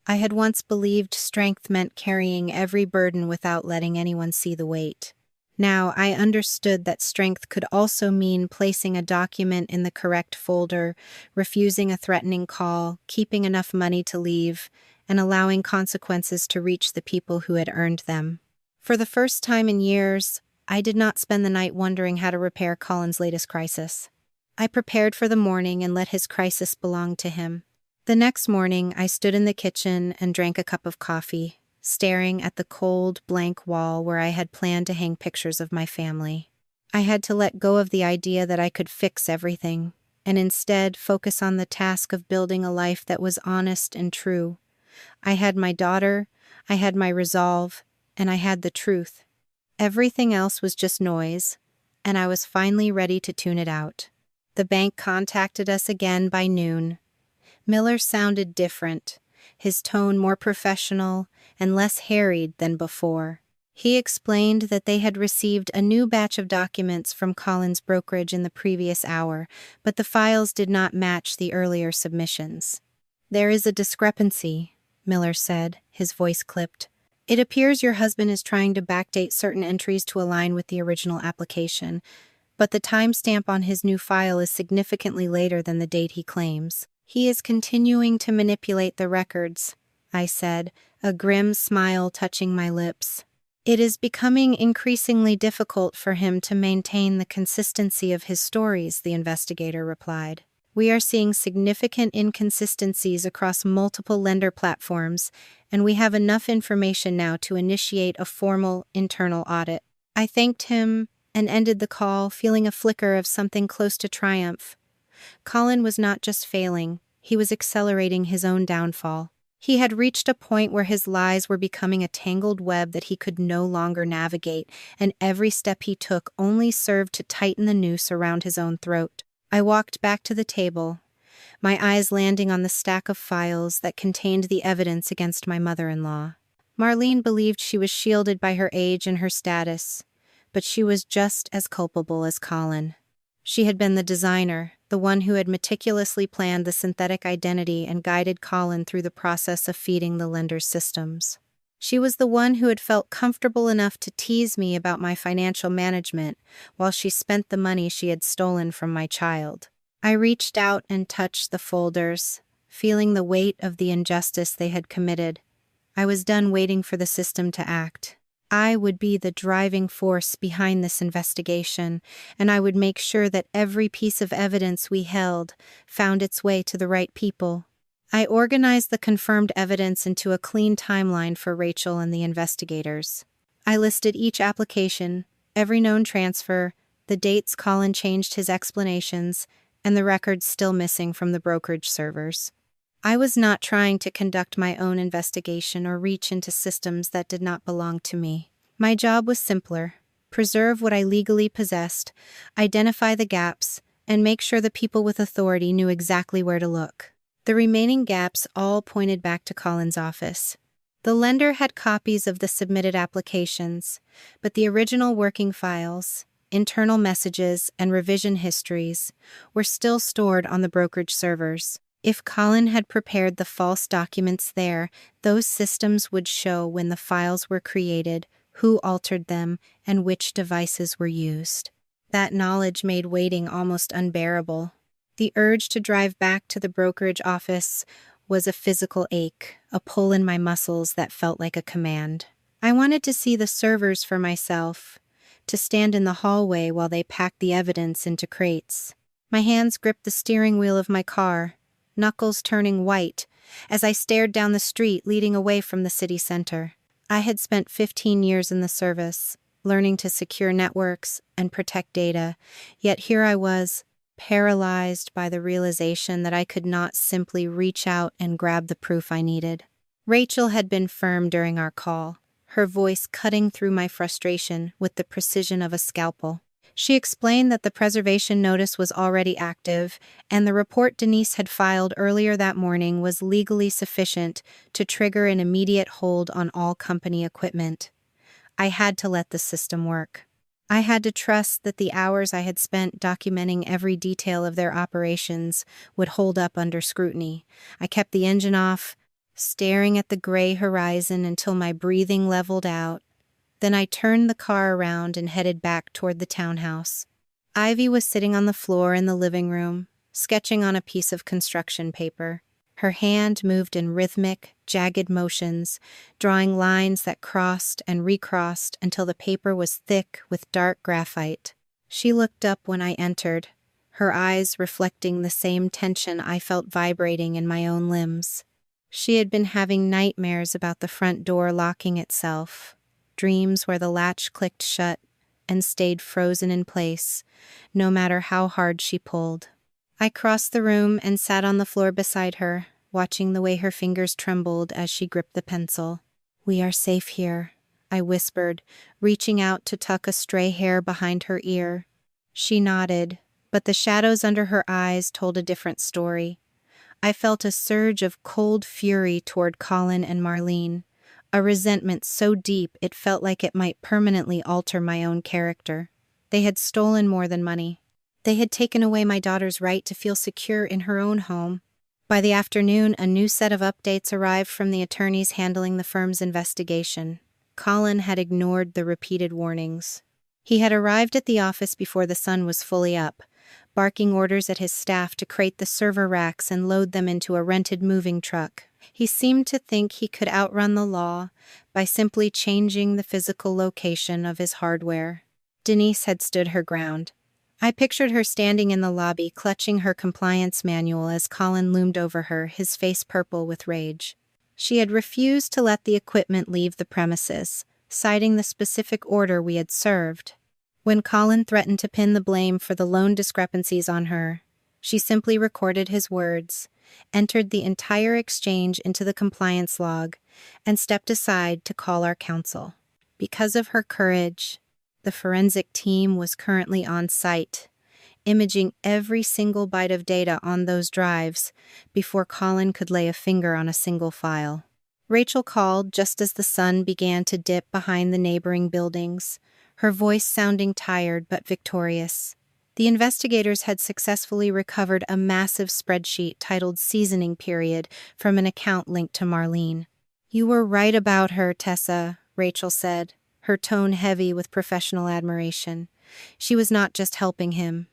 I had once believed strength meant carrying every burden without letting anyone see the weight. Now I understood that strength could also mean placing a document in the correct folder, refusing a threatening call, keeping enough money to leave, and allowing consequences to reach the people who had earned them. For the first time in years, I did not spend the night wondering how to repair Colin's latest crisis. I prepared for the morning and let his crisis belong to him. The next morning, I stood in the kitchen and drank a cup of coffee, staring at the cold, blank wall where I had planned to hang pictures of my family. I had to let go of the idea that I could fix everything, and instead focus on the task of building a life that was honest and true. I had my daughter, I had my resolve, and I had the truth. Everything else was just noise, and I was finally ready to tune it out. The bank contacted us again by noon. Miller sounded different, his tone more professional and less harried than before. He explained that they had received a new batch of documents from Colin's brokerage in the previous hour, but the files did not match the earlier submissions. "There is a discrepancy," Miller said, his voice clipped. "It appears your husband is trying to backdate certain entries to align with the original application, but the timestamp on his new file is significantly later than the date he claims. He is continuing to manipulate the records," I said, a grim smile touching my lips. "It is becoming increasingly difficult for him to maintain the consistency of his stories," the investigator replied. "We are seeing significant inconsistencies across multiple lender platforms, and we have enough information now to initiate a formal internal audit." I thanked him and ended the call, feeling a flicker of something close to triumph. Colin was not just failing, he was accelerating his own downfall. He had reached a point where his lies were becoming a tangled web that he could no longer navigate, and every step he took only served to tighten the noose around his own throat. I walked back to the table, my eyes landing on the stack of files that contained the evidence against my mother-in-law. Marlene believed she was shielded by her age and her status, but she was just as culpable as Colin. She had been the designer, the one who had meticulously planned the synthetic identity and guided Colin through the process of feeding the lender's systems. She was the one who had felt comfortable enough to tease me about my financial management while she spent the money she had stolen from my child. I reached out and touched the folders, feeling the weight of the injustice they had committed. I was done waiting for the system to act. I would be the driving force behind this investigation, and I would make sure that every piece of evidence we held found its way to the right people. I organized the confirmed evidence into a clean timeline for Rachel and the investigators. I listed each application, every known transfer, the dates Colin changed his explanations, and the records still missing from the brokerage servers. I was not trying to conduct my own investigation or reach into systems that did not belong to me. My job was simpler: preserve what I legally possessed, identify the gaps, and make sure the people with authority knew exactly where to look. The remaining gaps all pointed back to Colin's office. The lender had copies of the submitted applications, but the original working files, internal messages, and revision histories were still stored on the brokerage servers. If Colin had prepared the false documents there, those systems would show when the files were created, who altered them, and which devices were used. That knowledge made waiting almost unbearable. The urge to drive back to the brokerage office was a physical ache, a pull in my muscles that felt like a command. I wanted to see the servers for myself, to stand in the hallway while they packed the evidence into crates. My hands gripped the steering wheel of my car, knuckles turning white, as I stared down the street leading away from the city center. I had spent 15 years in the service, learning to secure networks and protect data, yet here I was, paralyzed by the realization that I could not simply reach out and grab the proof I needed. Rachel had been firm during our call, her voice cutting through my frustration with the precision of a scalpel. She explained that the preservation notice was already active, and the report Denise had filed earlier that morning was legally sufficient to trigger an immediate hold on all company equipment. I had to let the system work. I had to trust that the hours I had spent documenting every detail of their operations would hold up under scrutiny. I kept the engine off, staring at the gray horizon until my breathing leveled out. Then I turned the car around and headed back toward the townhouse. Ivy was sitting on the floor in the living room, sketching on a piece of construction paper. Her hand moved in rhythmic, jagged motions, drawing lines that crossed and recrossed until the paper was thick with dark graphite. She looked up when I entered, her eyes reflecting the same tension I felt vibrating in my own limbs. She had been having nightmares about the front door locking itself, dreams where the latch clicked shut and stayed frozen in place, no matter how hard she pulled. I crossed the room and sat on the floor beside her, watching the way her fingers trembled as she gripped the pencil. "We are safe here," I whispered, reaching out to tuck a stray hair behind her ear. She nodded, but the shadows under her eyes told a different story. I felt a surge of cold fury toward Colin and Marlene, a resentment so deep it felt like it might permanently alter my own character. They had stolen more than money. They had taken away my daughter's right to feel secure in her own home. By the afternoon, a new set of updates arrived from the attorneys handling the firm's investigation. Colin had ignored the repeated warnings. He had arrived at the office before the sun was fully up, barking orders at his staff to crate the server racks and load them into a rented moving truck. He seemed to think he could outrun the law by simply changing the physical location of his hardware. Denise had stood her ground. I pictured her standing in the lobby, clutching her compliance manual as Colin loomed over her, his face purple with rage. She had refused to let the equipment leave the premises, citing the specific order we had served. When Colin threatened to pin the blame for the loan discrepancies on her, she simply recorded his words, entered the entire exchange into the compliance log, and stepped aside to call our counsel. Because of her courage, the forensic team was currently on site, imaging every single byte of data on those drives before Colin could lay a finger on a single file. Rachel called just as the sun began to dip behind the neighboring buildings, her voice sounding tired but victorious. The investigators had successfully recovered a massive spreadsheet titled Seasoning Period from an account linked to Marlene. "You were right about her, Tessa," Rachel said, her tone heavy with professional admiration. She was not just helping him.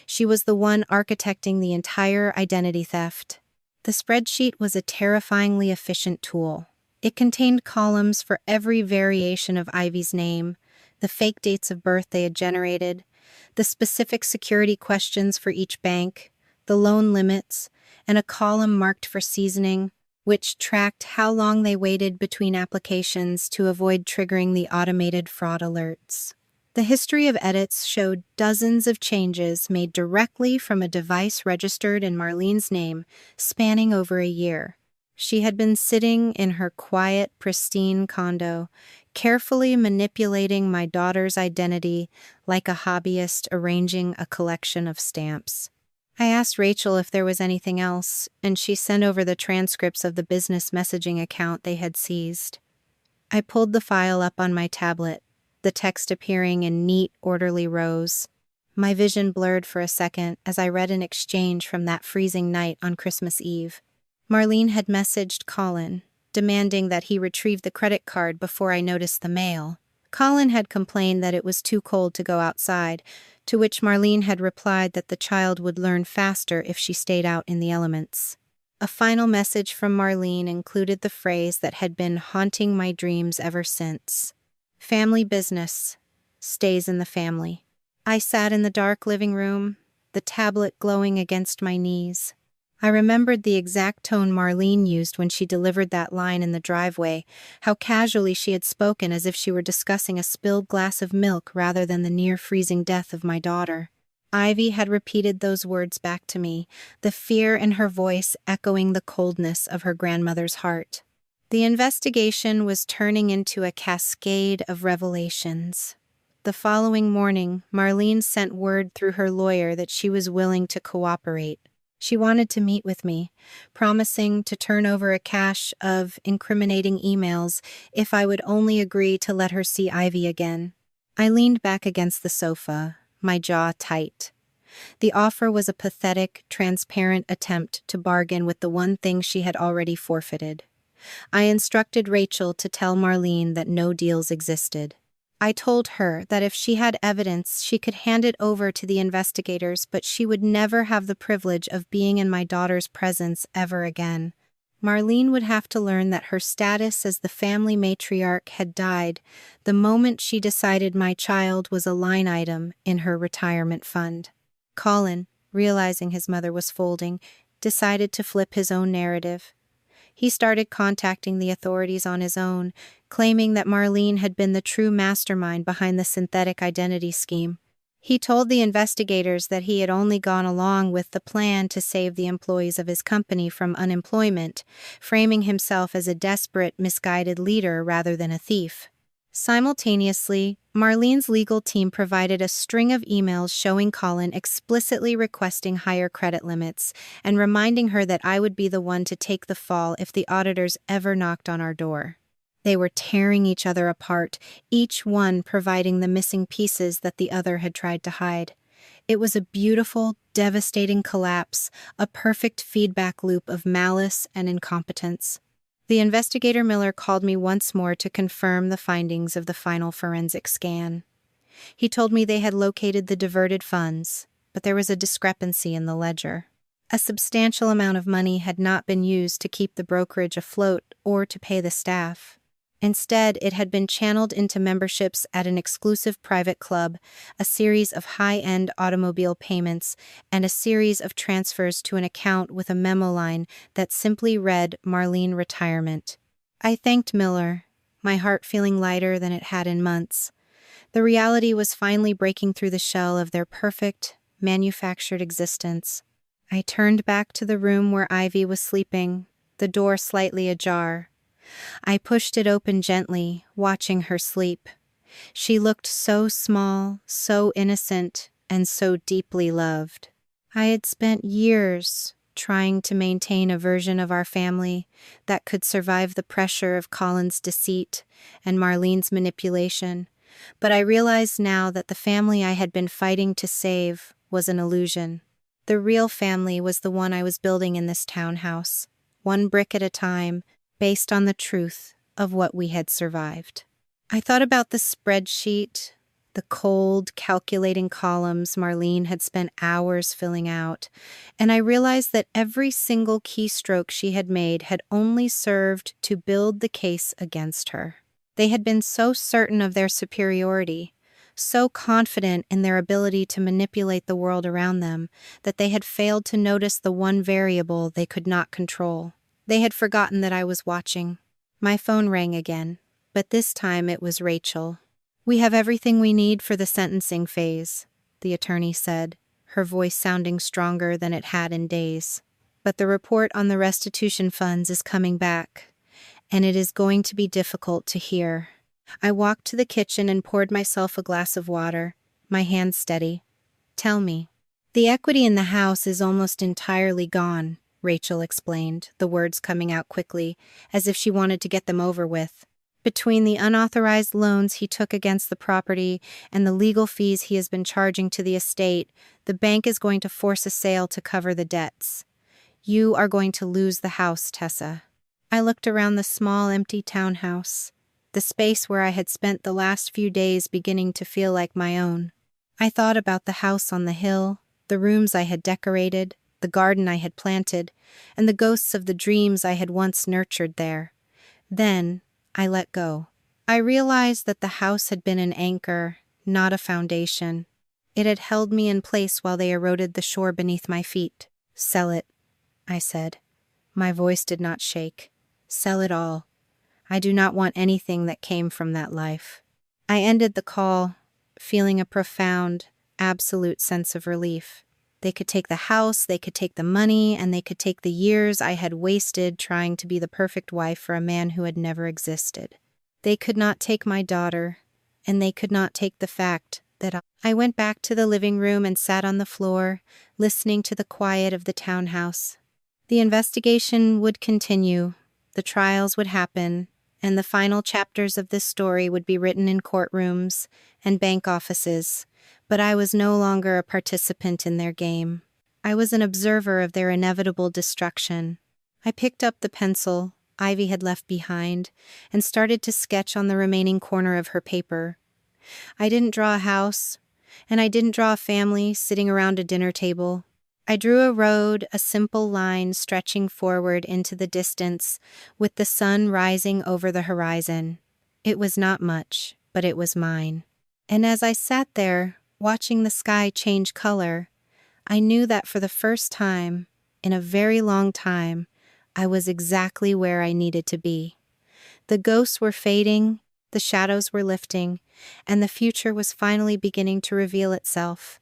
She was the one architecting the entire identity theft. The spreadsheet was a terrifyingly efficient tool. It contained columns for every variation of Ivy's name, the fake dates of birth they had generated, the specific security questions for each bank, the loan limits, and a column marked for seasoning, which tracked how long they waited between applications to avoid triggering the automated fraud alerts. The history of edits showed dozens of changes made directly from a device registered in Marlene's name, spanning over a year. She had been sitting in her quiet, pristine condo, carefully manipulating my daughter's identity like a hobbyist arranging a collection of stamps. I asked Rachel if there was anything else, and she sent over the transcripts of the business messaging account they had seized. I pulled the file up on my tablet, the text appearing in neat, orderly rows. My vision blurred for a second as I read an exchange from that freezing night on Christmas Eve. Marlene had messaged Colin, demanding that he retrieve the credit card before I noticed the mail. Colin had complained that it was too cold to go outside, to which Marlene had replied that the child would learn faster if she stayed out in the elements. A final message from Marlene included the phrase that had been haunting my dreams ever since. "Family business stays in the family." I sat in the dark living room, the tablet glowing against my knees. I remembered the exact tone Marlene used when she delivered that line in the driveway, how casually she had spoken as if she were discussing a spilled glass of milk rather than the near-freezing death of my daughter. Ivy had repeated those words back to me, the fear in her voice echoing the coldness of her grandmother's heart. The investigation was turning into a cascade of revelations. The following morning, Marlene sent word through her lawyer that she was willing to cooperate. She wanted to meet with me, promising to turn over a cache of incriminating emails if I would only agree to let her see Ivy again. I leaned back against the sofa, my jaw tight. The offer was a pathetic, transparent attempt to bargain with the one thing she had already forfeited. I instructed Rachel to tell Marlene that no deals existed. I told her that if she had evidence, she could hand it over to the investigators, but she would never have the privilege of being in my daughter's presence ever again. Marlene would have to learn that her status as the family matriarch had died the moment she decided my child was a line item in her retirement fund. Colin, realizing his mother was folding, decided to flip his own narrative. He started contacting the authorities on his own, claiming that Marlene had been the true mastermind behind the synthetic identity scheme. He told the investigators that he had only gone along with the plan to save the employees of his company from unemployment, framing himself as a desperate, misguided leader rather than a thief. Simultaneously, Marlene's legal team provided a string of emails showing Colin explicitly requesting higher credit limits and reminding her that I would be the one to take the fall if the auditors ever knocked on our door. They were tearing each other apart, each one providing the missing pieces that the other had tried to hide. It was a beautiful, devastating collapse, a perfect feedback loop of malice and incompetence. The investigator Miller called me once more to confirm the findings of the final forensic scan. He told me they had located the diverted funds, but there was a discrepancy in the ledger. A substantial amount of money had not been used to keep the brokerage afloat or to pay the staff. Instead, it had been channeled into memberships at an exclusive private club, a series of high-end automobile payments, and a series of transfers to an account with a memo line that simply read Marlene Retirement. I thanked Miller, my heart feeling lighter than it had in months. The reality was finally breaking through the shell of their perfect, manufactured existence. I turned back to the room where Ivy was sleeping, the door slightly ajar. I pushed it open gently, watching her sleep. She looked so small, so innocent, and so deeply loved. I had spent years trying to maintain a version of our family that could survive the pressure of Colin's deceit and Marlene's manipulation, but I realized now that the family I had been fighting to save was an illusion. The real family was the one I was building in this townhouse, one brick at a time, based on the truth of what we had survived. I thought about the spreadsheet, the cold, calculating columns Marlene had spent hours filling out, and I realized that every single keystroke she had made had only served to build the case against her. They had been so certain of their superiority, so confident in their ability to manipulate the world around them, that they had failed to notice the one variable they could not control. They had forgotten that I was watching. My phone rang again, but this time it was Rachel. "We have everything we need for the sentencing phase," the attorney said, her voice sounding stronger than it had in days. "But the report on the restitution funds is coming back, and it is going to be difficult to hear." I walked to the kitchen and poured myself a glass of water, my hands steady. "Tell me." "The equity in the house is almost entirely gone," Rachel explained, the words coming out quickly, as if she wanted to get them over with. "Between the unauthorized loans he took against the property and the legal fees he has been charging to the estate, the bank is going to force a sale to cover the debts. You are going to lose the house, Tessa." I looked around the small, empty townhouse, the space where I had spent the last few days beginning to feel like my own. I thought about the house on the hill, the rooms I had decorated, the garden I had planted, and the ghosts of the dreams I had once nurtured there. Then I let go. I realized that the house had been an anchor, not a foundation. It had held me in place while they eroded the shore beneath my feet. "Sell it," I said. My voice did not shake. "Sell it all. I do not want anything that came from that life." I ended the call, feeling a profound, absolute sense of relief. They could take the house, they could take the money, and they could take the years I had wasted trying to be the perfect wife for a man who had never existed. They could not take my daughter, and they could not take the fact that I went back to the living room and sat on the floor, listening to the quiet of the townhouse. The investigation would continue, the trials would happen, and the final chapters of this story would be written in courtrooms and bank offices, but I was no longer a participant in their game. I was an observer of their inevitable destruction. I picked up the pencil Ivy had left behind and started to sketch on the remaining corner of her paper. I didn't draw a house, and I didn't draw a family sitting around a dinner table. I drew a road, a simple line stretching forward into the distance, with the sun rising over the horizon. It was not much, but it was mine. And as I sat there, watching the sky change color, I knew that for the first time, in a very long time, I was exactly where I needed to be. The ghosts were fading, the shadows were lifting, and the future was finally beginning to reveal itself.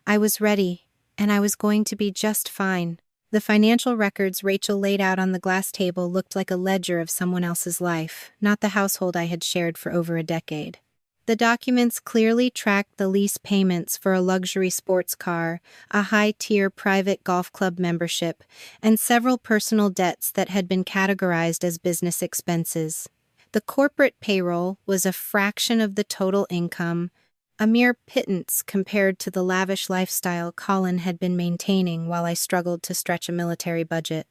I was ready, and I was going to be just fine. The financial records Rachel laid out on the glass table looked like a ledger of someone else's life, not the household I had shared for over a decade. The documents clearly tracked the lease payments for a luxury sports car, a high-tier private golf club membership, and several personal debts that had been categorized as business expenses. The corporate payroll was a fraction of the total income, a mere pittance compared to the lavish lifestyle Colin had been maintaining while I struggled to stretch a military budget.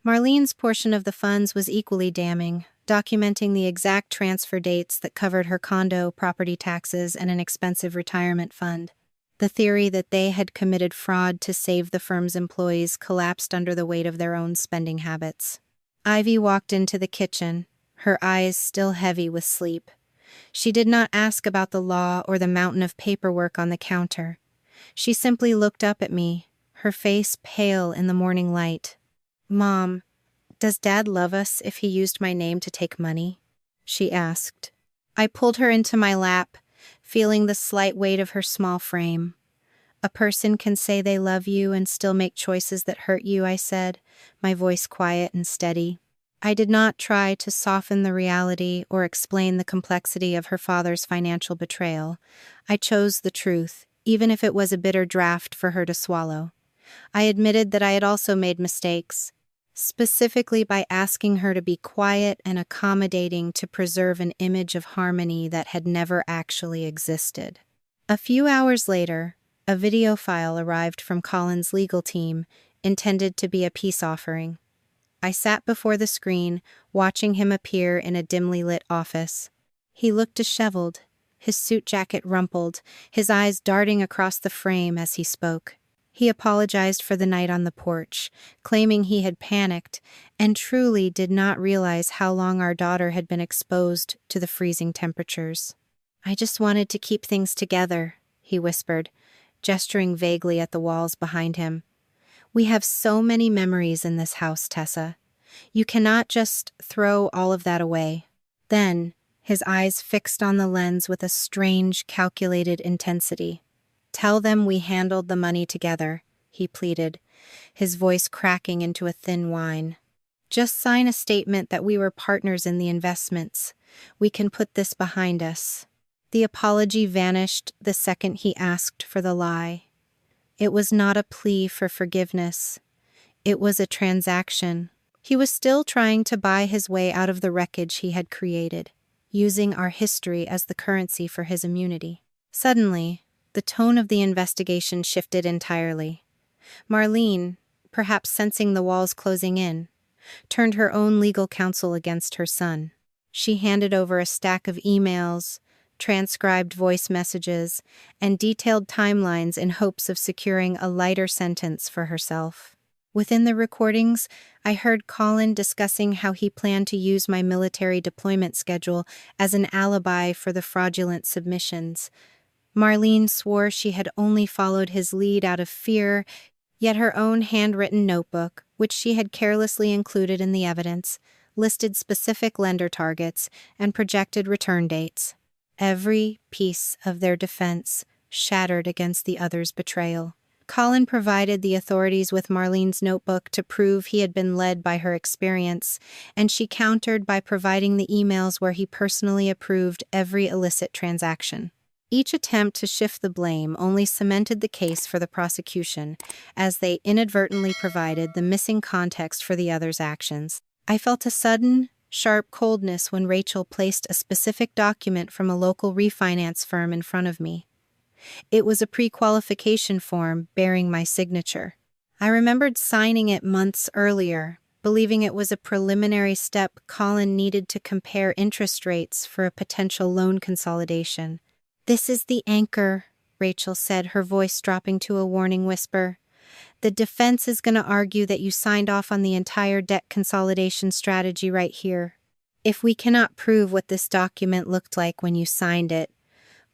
Marlene's portion of the funds was equally damning, documenting the exact transfer dates that covered her condo, property taxes, and an expensive retirement fund. The theory that they had committed fraud to save the firm's employees collapsed under the weight of their own spending habits. Ivy walked into the kitchen, her eyes still heavy with sleep. She did not ask about the law or the mountain of paperwork on the counter. She simply looked up at me, her face pale in the morning light. "Mom, does Dad love us if he used my name to take money?" she asked. I pulled her into my lap, feeling the slight weight of her small frame. "A person can say they love you and still make choices that hurt you," I said, my voice quiet and steady. I did not try to soften the reality or explain the complexity of her father's financial betrayal. I chose the truth, even if it was a bitter draft for her to swallow. I admitted that I had also made mistakes, specifically by asking her to be quiet and accommodating to preserve an image of harmony that had never actually existed. A few hours later, a video file arrived from Colin's legal team, intended to be a peace offering. I sat before the screen, watching him appear in a dimly lit office. He looked disheveled, his suit jacket rumpled, his eyes darting across the frame as he spoke. He apologized for the night on the porch, claiming he had panicked and truly did not realize how long our daughter had been exposed to the freezing temperatures. "I just wanted to keep things together," he whispered, gesturing vaguely at the walls behind him. "We have so many memories in this house, Tessa. You cannot just throw all of that away." Then, his eyes fixed on the lens with a strange, calculated intensity. "Tell them we handled the money together," he pleaded, his voice cracking into a thin whine. "Just sign a statement that we were partners in the investments. We can put this behind us." The apology vanished the second he asked for the lie. It was not a plea for forgiveness. It was a transaction. He was still trying to buy his way out of the wreckage he had created, using our history as the currency for his immunity. Suddenly, the tone of the investigation shifted entirely. Marlene, perhaps sensing the walls closing in, turned her own legal counsel against her son. She handed over a stack of emails, transcribed voice messages, and detailed timelines in hopes of securing a lighter sentence for herself. Within the recordings, I heard Colin discussing how he planned to use my military deployment schedule as an alibi for the fraudulent submissions. Marlene swore she had only followed his lead out of fear, yet her own handwritten notebook, which she had carelessly included in the evidence, listed specific lender targets and projected return dates. Every piece of their defense shattered against the other's betrayal. Colin provided the authorities with Marlene's notebook to prove he had been led by her experience, and she countered by providing the emails where he personally approved every illicit transaction. Each attempt to shift the blame only cemented the case for the prosecution, as they inadvertently provided the missing context for the other's actions. I felt a sudden, sharp coldness when Rachel placed a specific document from a local refinance firm in front of me. It was a pre-qualification form bearing my signature. I remembered signing it months earlier, believing it was a preliminary step Colin needed to compare interest rates for a potential loan consolidation. "This is the anchor," Rachel said, her voice dropping to a warning whisper. "The defense is going to argue that you signed off on the entire debt consolidation strategy right here. If we cannot prove what this document looked like when you signed it,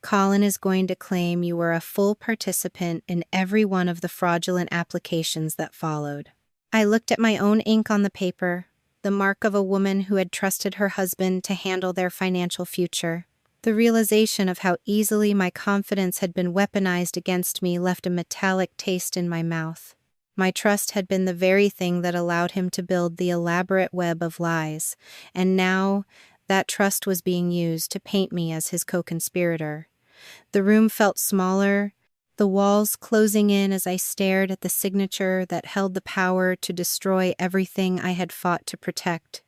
Colin is going to claim you were a full participant in every one of the fraudulent applications that followed." I looked at my own ink on the paper, the mark of a woman who had trusted her husband to handle their financial future. The realization of how easily my confidence had been weaponized against me left a metallic taste in my mouth. My trust had been the very thing that allowed him to build the elaborate web of lies, and now that trust was being used to paint me as his co-conspirator. The room felt smaller, the walls closing in as I stared at the signature that held the power to destroy everything I had fought to protect.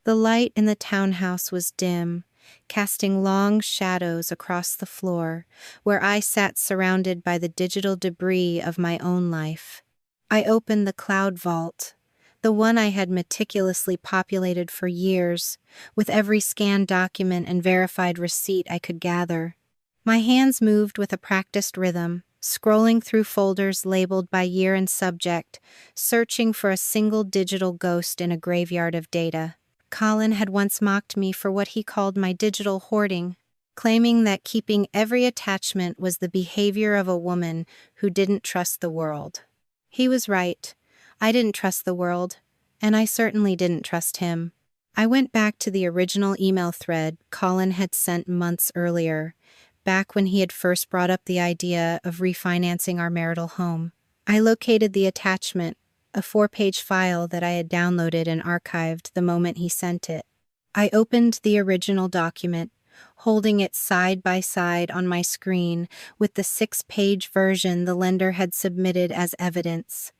The light in the townhouse was dim, casting long shadows across the floor, where I sat surrounded by the digital debris of my own life. I opened the cloud vault, the one I had meticulously populated for years, with every scanned document and verified receipt I could gather. My hands moved with a practiced rhythm, scrolling through folders labeled by year and subject, searching for a single digital ghost in a graveyard of data. Colin had once mocked me for what he called my digital hoarding, claiming that keeping every attachment was the behavior of a woman who didn't trust the world. He was right. I didn't trust the world, and I certainly didn't trust him. I went back to the original email thread Colin had sent months earlier, back when he had first brought up the idea of refinancing our marital home. I located the attachment, a 4-page file that I had downloaded and archived the moment he sent it. I opened the original document, holding it side by side on my screen with the 6-page version the lender had submitted as evidence.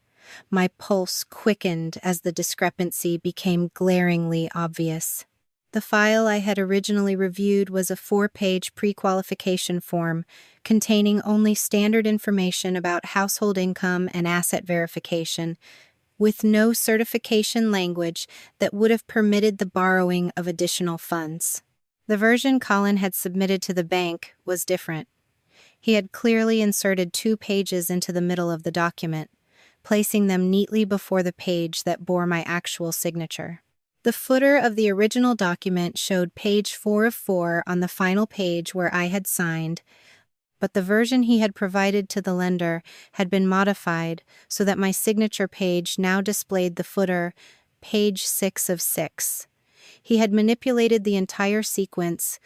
My pulse quickened as the discrepancy became glaringly obvious. The file I had originally reviewed was a 4-page pre-qualification form containing only standard information about household income and asset verification, with no certification language that would have permitted the borrowing of additional funds. The version Colin had submitted to the bank was different. He had clearly inserted 2 pages into the middle of the document, placing them neatly before the page that bore my actual signature. The footer of the original document showed page 4 of 4 on the final page where I had signed, but the version he had provided to the lender had been modified so that my signature page now displayed the footer, page 6 of 6. He had manipulated the entire sequence,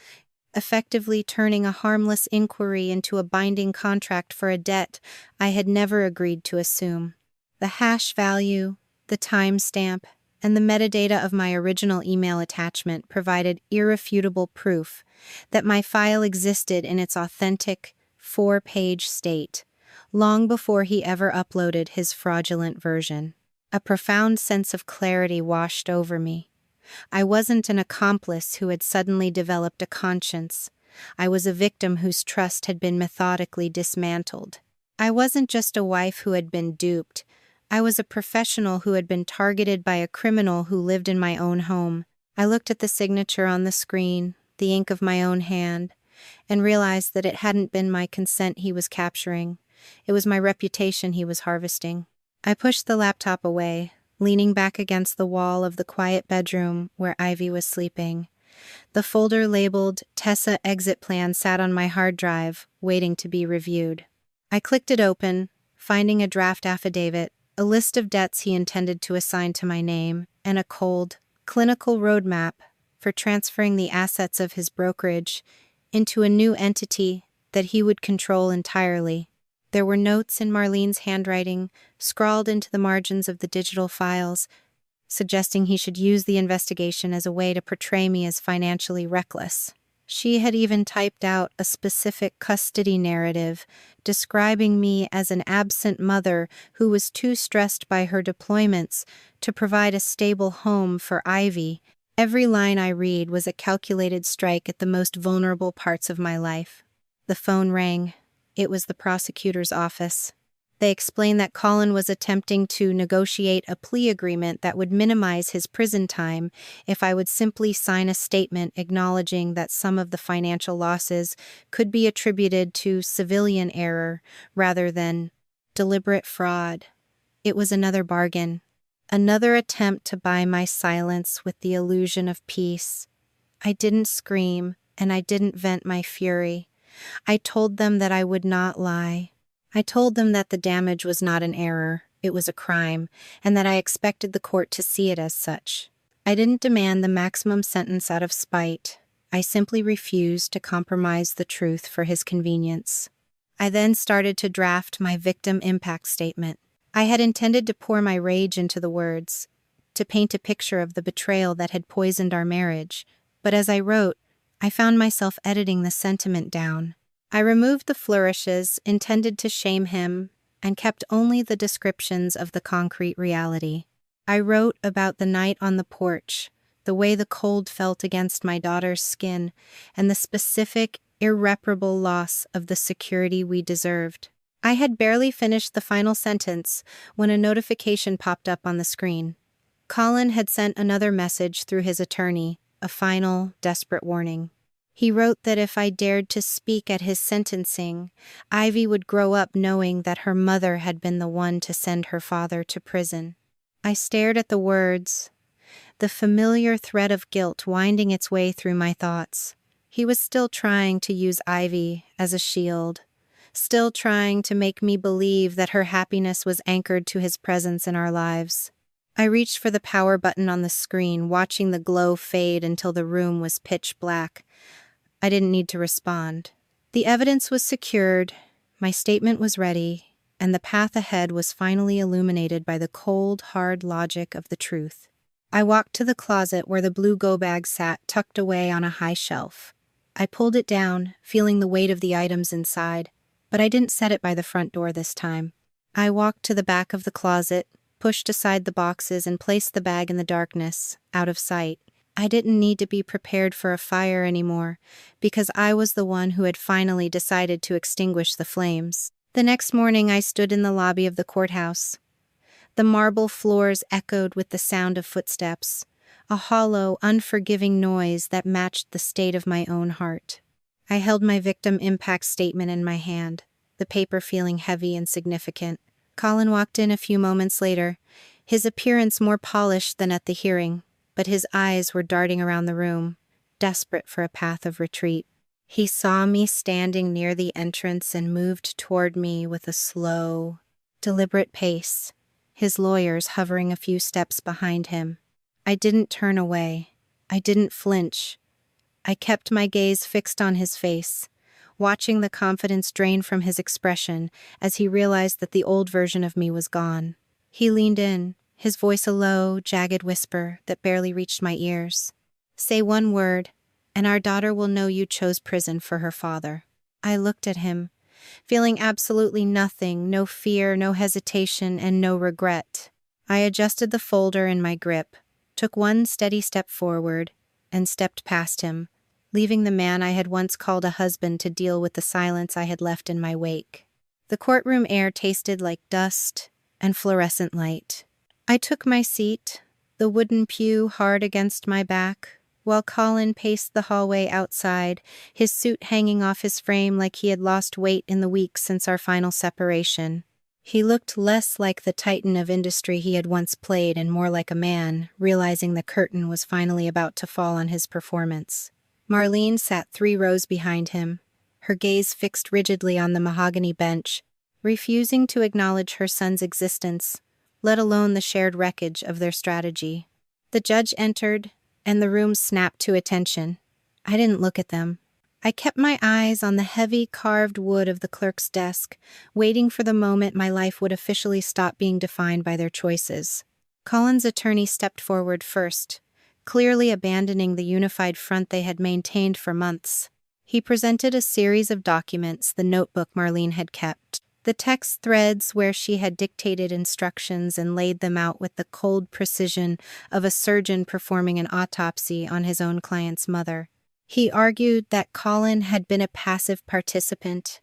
effectively turning a harmless inquiry into a binding contract for a debt I had never agreed to assume. The hash value, the timestamp, and the metadata of my original email attachment provided irrefutable proof that my file existed in its authentic 4-page state, long before he ever uploaded his fraudulent version. A profound sense of clarity washed over me. I wasn't an accomplice who had suddenly developed a conscience. I was a victim whose trust had been methodically dismantled. I wasn't just a wife who had been duped. I was a professional who had been targeted by a criminal who lived in my own home. I looked at the signature on the screen, the ink of my own hand, and realized that it hadn't been my consent he was capturing. It was my reputation he was harvesting. I pushed the laptop away, leaning back against the wall of the quiet bedroom where Ivy was sleeping. The folder labeled Tessa Exit Plan sat on my hard drive, waiting to be reviewed. I clicked it open, finding a draft affidavit, a list of debts he intended to assign to my name, and a cold, clinical roadmap for transferring the assets of his brokerage into a new entity that he would control entirely. There were notes in Marlene's handwriting, scrawled into the margins of the digital files, suggesting he should use the investigation as a way to portray me as financially reckless. She had even typed out a specific custody narrative, describing me as an absent mother who was too stressed by her deployments to provide a stable home for Ivy. Every line I read was a calculated strike at the most vulnerable parts of my life. The phone rang. It was the prosecutor's office. They explained that Colin was attempting to negotiate a plea agreement that would minimize his prison time if I would simply sign a statement acknowledging that some of the financial losses could be attributed to civilian error rather than deliberate fraud. It was another bargain, another attempt to buy my silence with the illusion of peace. I didn't scream, and I didn't vent my fury. I told them that I would not lie. I told them that the damage was not an error, it was a crime, and that I expected the court to see it as such. I didn't demand the maximum sentence out of spite. I simply refused to compromise the truth for his convenience. I then started to draft my victim impact statement. I had intended to pour my rage into the words, to paint a picture of the betrayal that had poisoned our marriage, but as I wrote, I found myself editing the sentiment down. I removed the flourishes intended to shame him and kept only the descriptions of the concrete reality. I wrote about the night on the porch, the way the cold felt against my daughter's skin, and the specific, irreparable loss of the security we deserved. I had barely finished the final sentence when a notification popped up on the screen. Colin had sent another message through his attorney, a final, desperate warning. He wrote that if I dared to speak at his sentencing, Ivy would grow up knowing that her mother had been the one to send her father to prison. I stared at the words, the familiar thread of guilt winding its way through my thoughts. He was still trying to use Ivy as a shield, still trying to make me believe that her happiness was anchored to his presence in our lives. I reached for the power button on the screen, watching the glow fade until the room was pitch black. I didn't need to respond. The evidence was secured, my statement was ready, and the path ahead was finally illuminated by the cold, hard logic of the truth. I walked to the closet where the blue go bag sat tucked away on a high shelf. I pulled it down, feeling the weight of the items inside, but I didn't set it by the front door this time. I walked to the back of the closet, pushed aside the boxes, and placed the bag in the darkness, out of sight. I didn't need to be prepared for a fire anymore, because I was the one who had finally decided to extinguish the flames. The next morning I stood in the lobby of the courthouse. The marble floors echoed with the sound of footsteps, a hollow, unforgiving noise that matched the state of my own heart. I held my victim impact statement in my hand, the paper feeling heavy and significant. Colin walked in a few moments later, his appearance more polished than at the hearing, but his eyes were darting around the room, desperate for a path of retreat. He saw me standing near the entrance and moved toward me with a slow, deliberate pace, his lawyers hovering a few steps behind him. I didn't turn away. I didn't flinch. I kept my gaze fixed on his face, watching the confidence drain from his expression as he realized that the old version of me was gone. He leaned in, his voice a low, jagged whisper that barely reached my ears. Say one word, and our daughter will know you chose prison for her father. I looked at him, feeling absolutely nothing, no fear, no hesitation, and no regret. I adjusted the folder in my grip, took one steady step forward, and stepped past him, leaving the man I had once called a husband to deal with the silence I had left in my wake. The courtroom air tasted like dust and fluorescent light. I took my seat, the wooden pew hard against my back, while Colin paced the hallway outside, his suit hanging off his frame like he had lost weight in the weeks since our final separation. He looked less like the titan of industry he had once played and more like a man, realizing the curtain was finally about to fall on his performance. Marlene sat 3 rows behind him, her gaze fixed rigidly on the mahogany bench, refusing to acknowledge her son's existence, let alone the shared wreckage of their strategy. The judge entered, and the room snapped to attention. I didn't look at them. I kept my eyes on the heavy carved wood of the clerk's desk, waiting for the moment my life would officially stop being defined by their choices. Colin's attorney stepped forward first, clearly abandoning the unified front they had maintained for months. He presented a series of documents, the notebook Marlene had kept, the text threads where she had dictated instructions and laid them out with the cold precision of a surgeon performing an autopsy on his own client's mother. He argued that Colin had been a passive participant,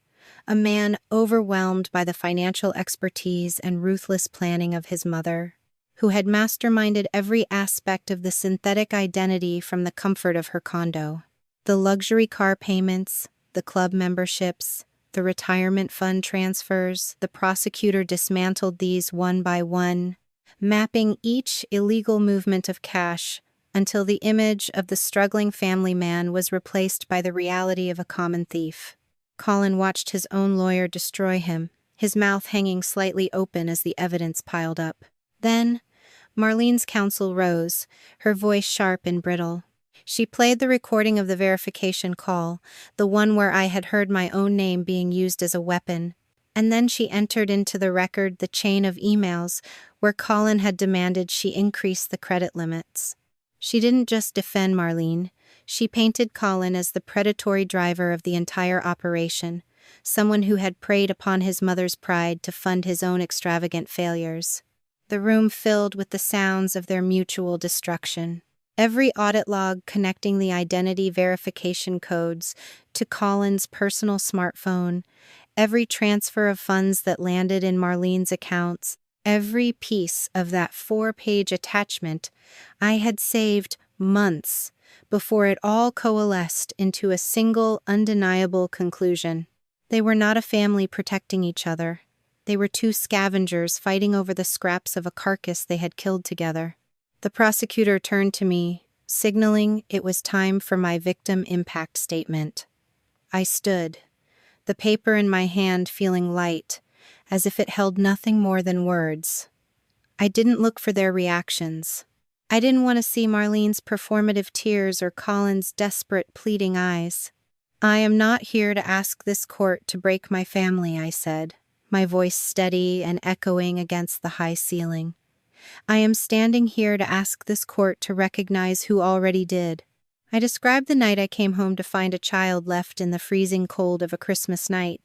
a man overwhelmed by the financial expertise and ruthless planning of his mother, who had masterminded every aspect of the synthetic identity from the comfort of her condo. The luxury car payments, the club memberships, the retirement fund transfers, the prosecutor dismantled these one by one, mapping each illegal movement of cash until the image of the struggling family man was replaced by the reality of a common thief. Colin watched his own lawyer destroy him, his mouth hanging slightly open as the evidence piled up. Then, Marlene's counsel rose, her voice sharp and brittle. She played the recording of the verification call, the one where I had heard my own name being used as a weapon, and then she entered into the record the chain of emails where Colin had demanded she increase the credit limits. She didn't just defend Marlene, she painted Colin as the predatory driver of the entire operation, someone who had preyed upon his mother's pride to fund his own extravagant failures. The room filled with the sounds of their mutual destruction. Every audit log connecting the identity verification codes to Colin's personal smartphone, every transfer of funds that landed in Marlene's accounts, every piece of that 4-page attachment I had saved months before it all coalesced into a single, undeniable conclusion. They were not a family protecting each other. They were two scavengers fighting over the scraps of a carcass they had killed together. The prosecutor turned to me, signaling it was time for my victim impact statement. I stood, the paper in my hand feeling light, as if it held nothing more than words. I didn't look for their reactions. I didn't want to see Marlene's performative tears or Colin's desperate, pleading eyes. I am not here to ask this court to break my family, I said, my voice steady and echoing against the high ceiling. I am standing here to ask this court to recognize who already did. I described the night I came home to find a child left in the freezing cold of a Christmas night,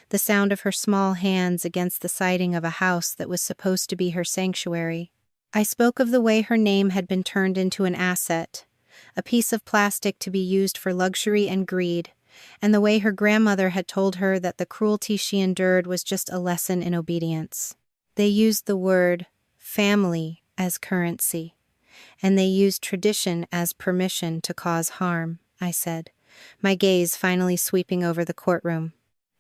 the sound of her small hands against the siding of a house that was supposed to be her sanctuary. I spoke of the way her name had been turned into an asset, a piece of plastic to be used for luxury and greed, and the way her grandmother had told her that the cruelty she endured was just a lesson in obedience. They used the word family as currency, and they used tradition as permission to cause harm, I said, my gaze finally sweeping over the courtroom.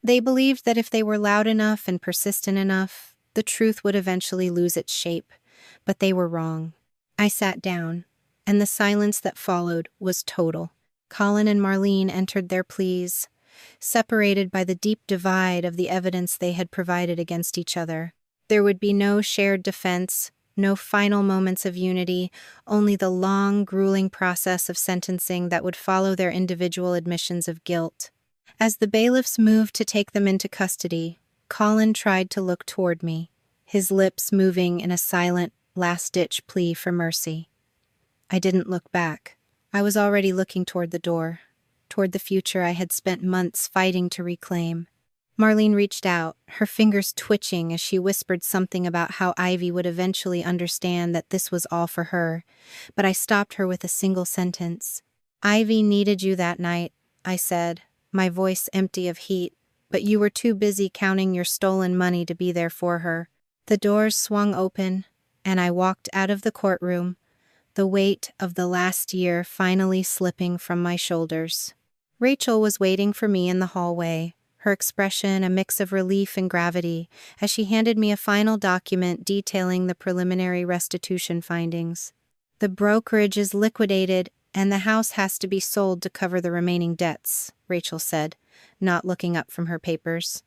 They believed that if they were loud enough and persistent enough, the truth would eventually lose its shape, but they were wrong. I sat down, and the silence that followed was total. Colin and Marlene entered their pleas, separated by the deep divide of the evidence they had provided against each other. There would be no shared defense, no final moments of unity, only the long, grueling process of sentencing that would follow their individual admissions of guilt. As the bailiffs moved to take them into custody, Colin tried to look toward me, his lips moving in a silent, last-ditch plea for mercy. I didn't look back. I was already looking toward the door, toward the future I had spent months fighting to reclaim. Marlene reached out, her fingers twitching as she whispered something about how Ivy would eventually understand that this was all for her, but I stopped her with a single sentence. Ivy needed you that night, I said, my voice empty of heat, but you were too busy counting your stolen money to be there for her. The doors swung open, and I walked out of the courtroom, the weight of the last year finally slipping from my shoulders. Rachel was waiting for me in the hallway, her expression a mix of relief and gravity, as she handed me a final document detailing the preliminary restitution findings. The brokerage is liquidated, and the house has to be sold to cover the remaining debts, Rachel said, not looking up from her papers.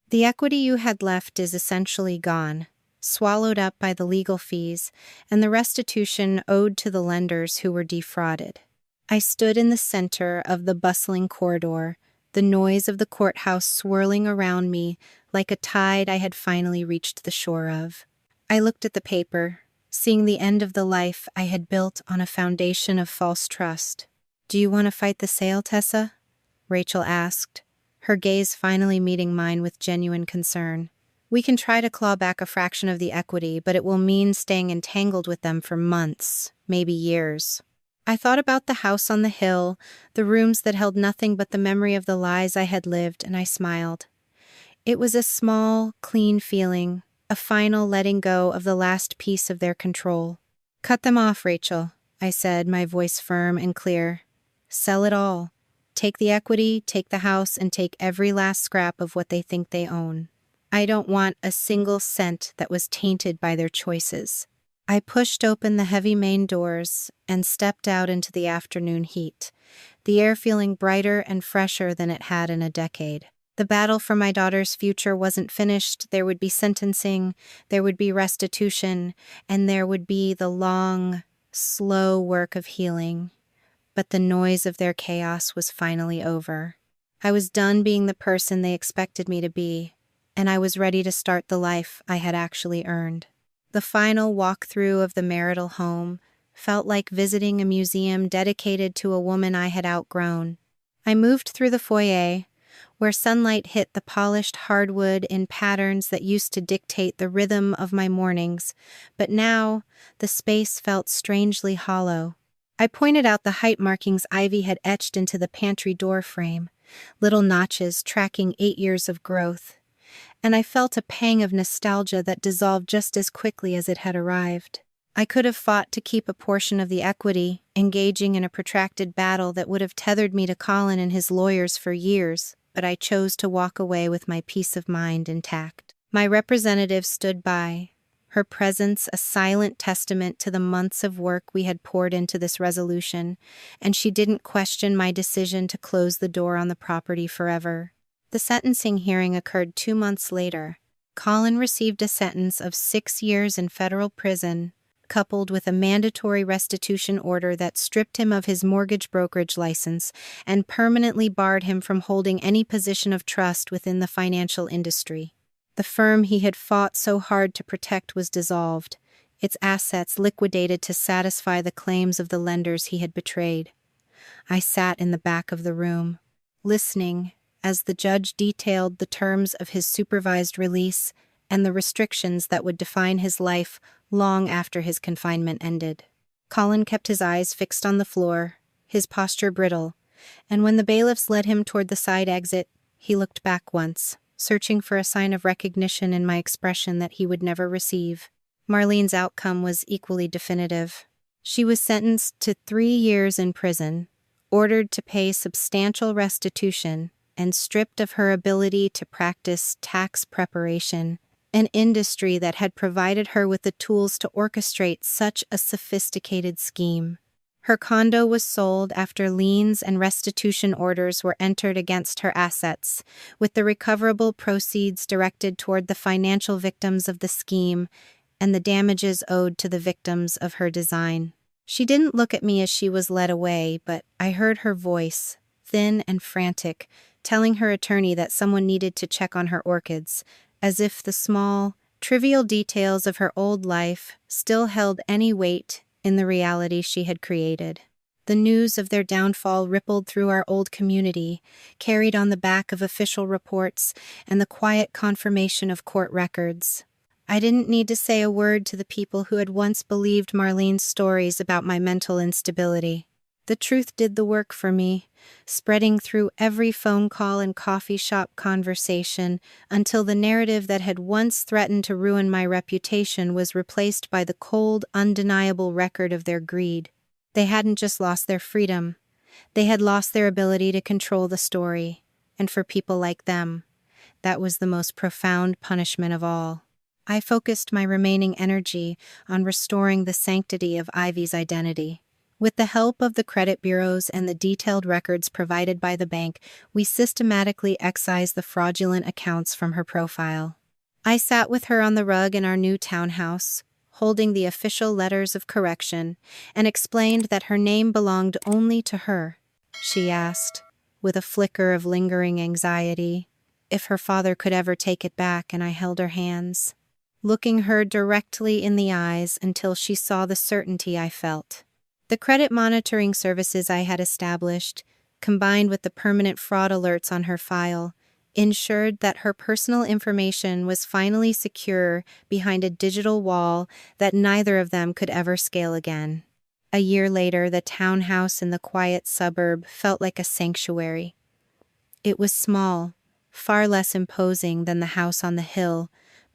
The equity you had left is essentially gone, swallowed up by the legal fees and the restitution owed to the lenders who were defrauded. I stood in the center of the bustling corridor, the noise of the courthouse swirling around me like a tide I had finally reached the shore of. I looked at the paper, seeing the end of the life I had built on a foundation of false trust. "Do you want to fight the sale, Tessa?" Rachel asked, her gaze finally meeting mine with genuine concern. "We can try to claw back a fraction of the equity, but it will mean staying entangled with them for months, maybe years." I thought about the house on the hill, the rooms that held nothing but the memory of the lies I had lived, and I smiled. It was a small, clean feeling, a final letting go of the last piece of their control. "Cut them off, Rachel," I said, my voice firm and clear. "Sell it all. Take the equity, take the house, and take every last scrap of what they think they own. I don't want a single cent that was tainted by their choices." I pushed open the heavy main doors and stepped out into the afternoon heat, the air feeling brighter and fresher than it had in a decade. The battle for my daughter's future wasn't finished. There would be sentencing, there would be restitution, and there would be the long, slow work of healing. But the noise of their chaos was finally over. I was done being the person they expected me to be, and I was ready to start the life I had actually earned. The final walkthrough of the marital home felt like visiting a museum dedicated to a woman I had outgrown. I moved through the foyer, where sunlight hit the polished hardwood in patterns that used to dictate the rhythm of my mornings, but now the space felt strangely hollow. I pointed out the height markings Ivy had etched into the pantry door frame, little notches tracking 8 years of growth, and I felt a pang of nostalgia that dissolved just as quickly as it had arrived. I could have fought to keep a portion of the equity, engaging in a protracted battle that would have tethered me to Colin and his lawyers for years, but I chose to walk away with my peace of mind intact. My representative stood by, her presence a silent testament to the months of work we had poured into this resolution, and she didn't question my decision to close the door on the property forever. The sentencing hearing occurred 2 months later. Colin received a sentence of 6 years in federal prison, coupled with a mandatory restitution order that stripped him of his mortgage brokerage license and permanently barred him from holding any position of trust within the financial industry. The firm he had fought so hard to protect was dissolved, its assets liquidated to satisfy the claims of the lenders he had betrayed. I sat in the back of the room, listening as the judge detailed the terms of his supervised release and the restrictions that would define his life long after his confinement ended. Colin kept his eyes fixed on the floor, his posture brittle, and when the bailiffs led him toward the side exit, he looked back once, searching for a sign of recognition in my expression that he would never receive. Marlene's outcome was equally definitive. She was sentenced to 3 years in prison, ordered to pay substantial restitution, and stripped of her ability to practice tax preparation, an industry that had provided her with the tools to orchestrate such a sophisticated scheme. Her condo was sold after liens and restitution orders were entered against her assets, with the recoverable proceeds directed toward the financial victims of the scheme and the damages owed to the victims of her design. She didn't look at me as she was led away, but I heard her voice, thin and frantic, telling her attorney that someone needed to check on her orchids, as if the small, trivial details of her old life still held any weight in the reality she had created. The news of their downfall rippled through our old community, carried on the back of official reports and the quiet confirmation of court records. I didn't need to say a word to the people who had once believed Marlene's stories about my mental instability. The truth did the work for me, spreading through every phone call and coffee shop conversation until the narrative that had once threatened to ruin my reputation was replaced by the cold, undeniable record of their greed. They hadn't just lost their freedom. They had lost their ability to control the story. And for people like them, that was the most profound punishment of all. I focused my remaining energy on restoring the sanctity of Ivy's identity. With the help of the credit bureaus and the detailed records provided by the bank, we systematically excised the fraudulent accounts from her profile. I sat with her on the rug in our new townhouse, holding the official letters of correction, and explained that her name belonged only to her. She asked, with a flicker of lingering anxiety, if her father could ever take it back, and I held her hands, looking her directly in the eyes until she saw the certainty I felt. The credit monitoring services I had established, combined with the permanent fraud alerts on her file, ensured that her personal information was finally secure behind a digital wall that neither of them could ever scale again. A year later, the townhouse in the quiet suburb felt like a sanctuary. It was small, far less imposing than the house on the hill,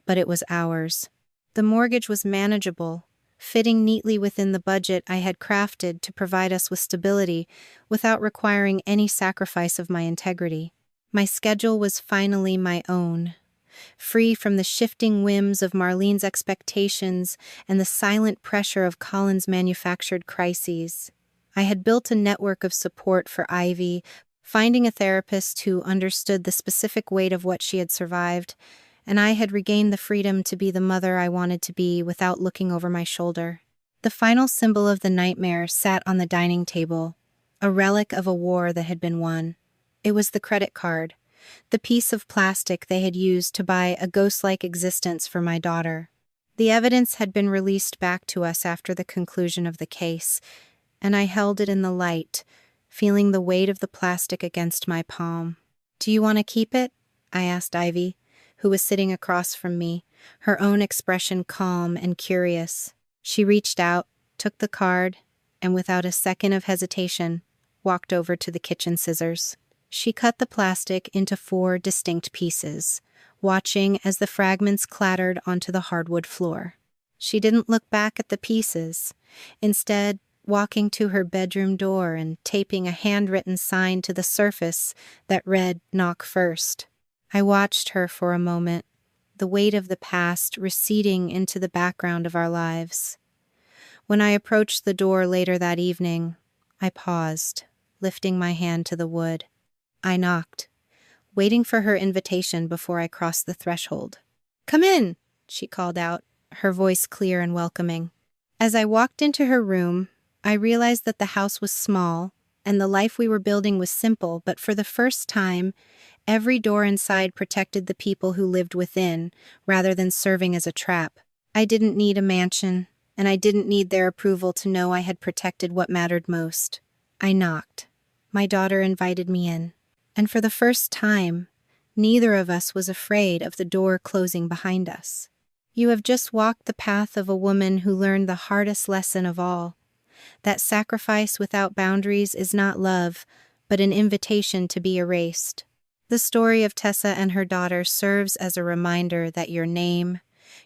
but it was ours. The mortgage was manageable, fitting neatly within the budget I had crafted to provide us with stability without requiring any sacrifice of my integrity. My schedule was finally my own, free from the shifting whims of Marlene's expectations and the silent pressure of Colin's manufactured crises. I had built a network of support for Ivy, finding a therapist who understood the specific weight of what she had survived, and I had regained the freedom to be the mother I wanted to be without looking over my shoulder. The final symbol of the nightmare sat on the dining table, a relic of a war that had been won. It was the credit card, the piece of plastic they had used to buy a ghost-like existence for my daughter. The evidence had been released back to us after the conclusion of the case, and I held it in the light, feeling the weight of the plastic against my palm. "Do you want to keep it?" I asked Ivy, who was sitting across from me, her own expression calm and curious. She reached out, took the card, and without a second of hesitation, walked over to the kitchen scissors. She cut the plastic into 4 distinct pieces, watching as the fragments clattered onto the hardwood floor. She didn't look back at the pieces, instead walking to her bedroom door and taping a handwritten sign to the surface that read, "Knock first." I watched her for a moment, the weight of the past receding into the background of our lives. When I approached the door later that evening, I paused, lifting my hand to the wood. I knocked, waiting for her invitation before I crossed the threshold. "Come in," she called out, her voice clear and welcoming. As I walked into her room, I realized that the house was small, and the life we were building was simple, but for the first time, every door inside protected the people who lived within, rather than serving as a trap. I didn't need a mansion, and I didn't need their approval to know I had protected what mattered most. I knocked. My daughter invited me in, and for the first time, neither of us was afraid of the door closing behind us. You have just walked the path of a woman who learned the hardest lesson of all, that sacrifice without boundaries is not love, but an invitation to be erased. The story of Tessa and her daughter serves as a reminder that your name,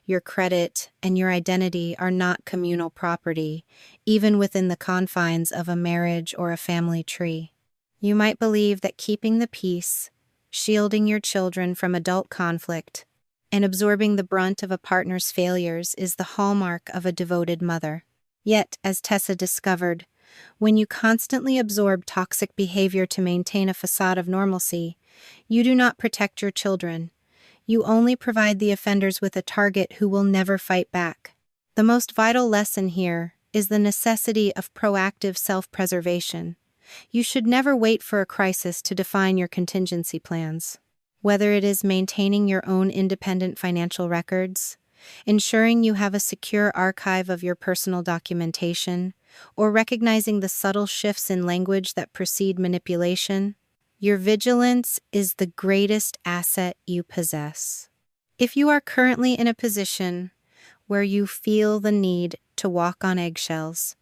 your credit, and your identity are not communal property, even within the confines of a marriage or a family tree. You might believe that keeping the peace, shielding your children from adult conflict, and absorbing the brunt of a partner's failures is the hallmark of a devoted mother. Yet, as Tessa discovered, when you constantly absorb toxic behavior to maintain a facade of normalcy, you do not protect your children. You only provide the offenders with a target who will never fight back. The most vital lesson here is the necessity of proactive self-preservation. You should never wait for a crisis to define your contingency plans. Whether it is maintaining your own independent financial records, ensuring you have a secure archive of your personal documentation, or recognizing the subtle shifts in language that precede manipulation, your vigilance is the greatest asset you possess. If you are currently in a position where you feel the need to walk on eggshells,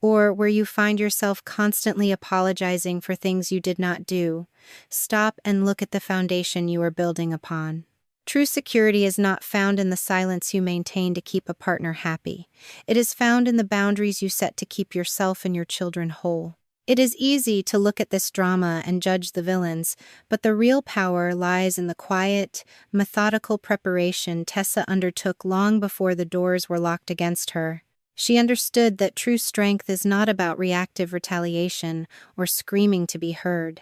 or where you find yourself constantly apologizing for things you did not do, stop and look at the foundation you are building upon. True security is not found in the silence you maintain to keep a partner happy. It is found in the boundaries you set to keep yourself and your children whole. It is easy to look at this drama and judge the villains, but the real power lies in the quiet, methodical preparation Tessa undertook long before the doors were locked against her. She understood that true strength is not about reactive retaliation or screaming to be heard.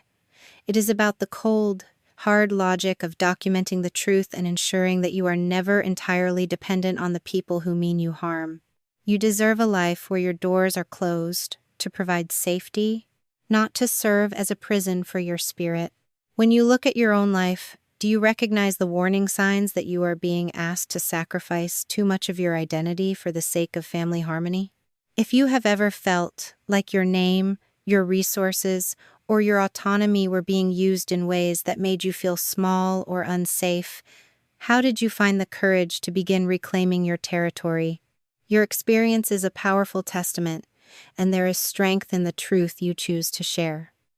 It is about the cold, hard logic of documenting the truth and ensuring that you are never entirely dependent on the people who mean you harm. You deserve a life where your doors are closed to provide safety, not to serve as a prison for your spirit. When you look at your own life, do you recognize the warning signs that you are being asked to sacrifice too much of your identity for the sake of family harmony? If you have ever felt like your name, your resources, or your autonomy were being used in ways that made you feel small or unsafe, how did you find the courage to begin reclaiming your territory? Your experience is a powerful testament, and there is strength in the truth you choose to share.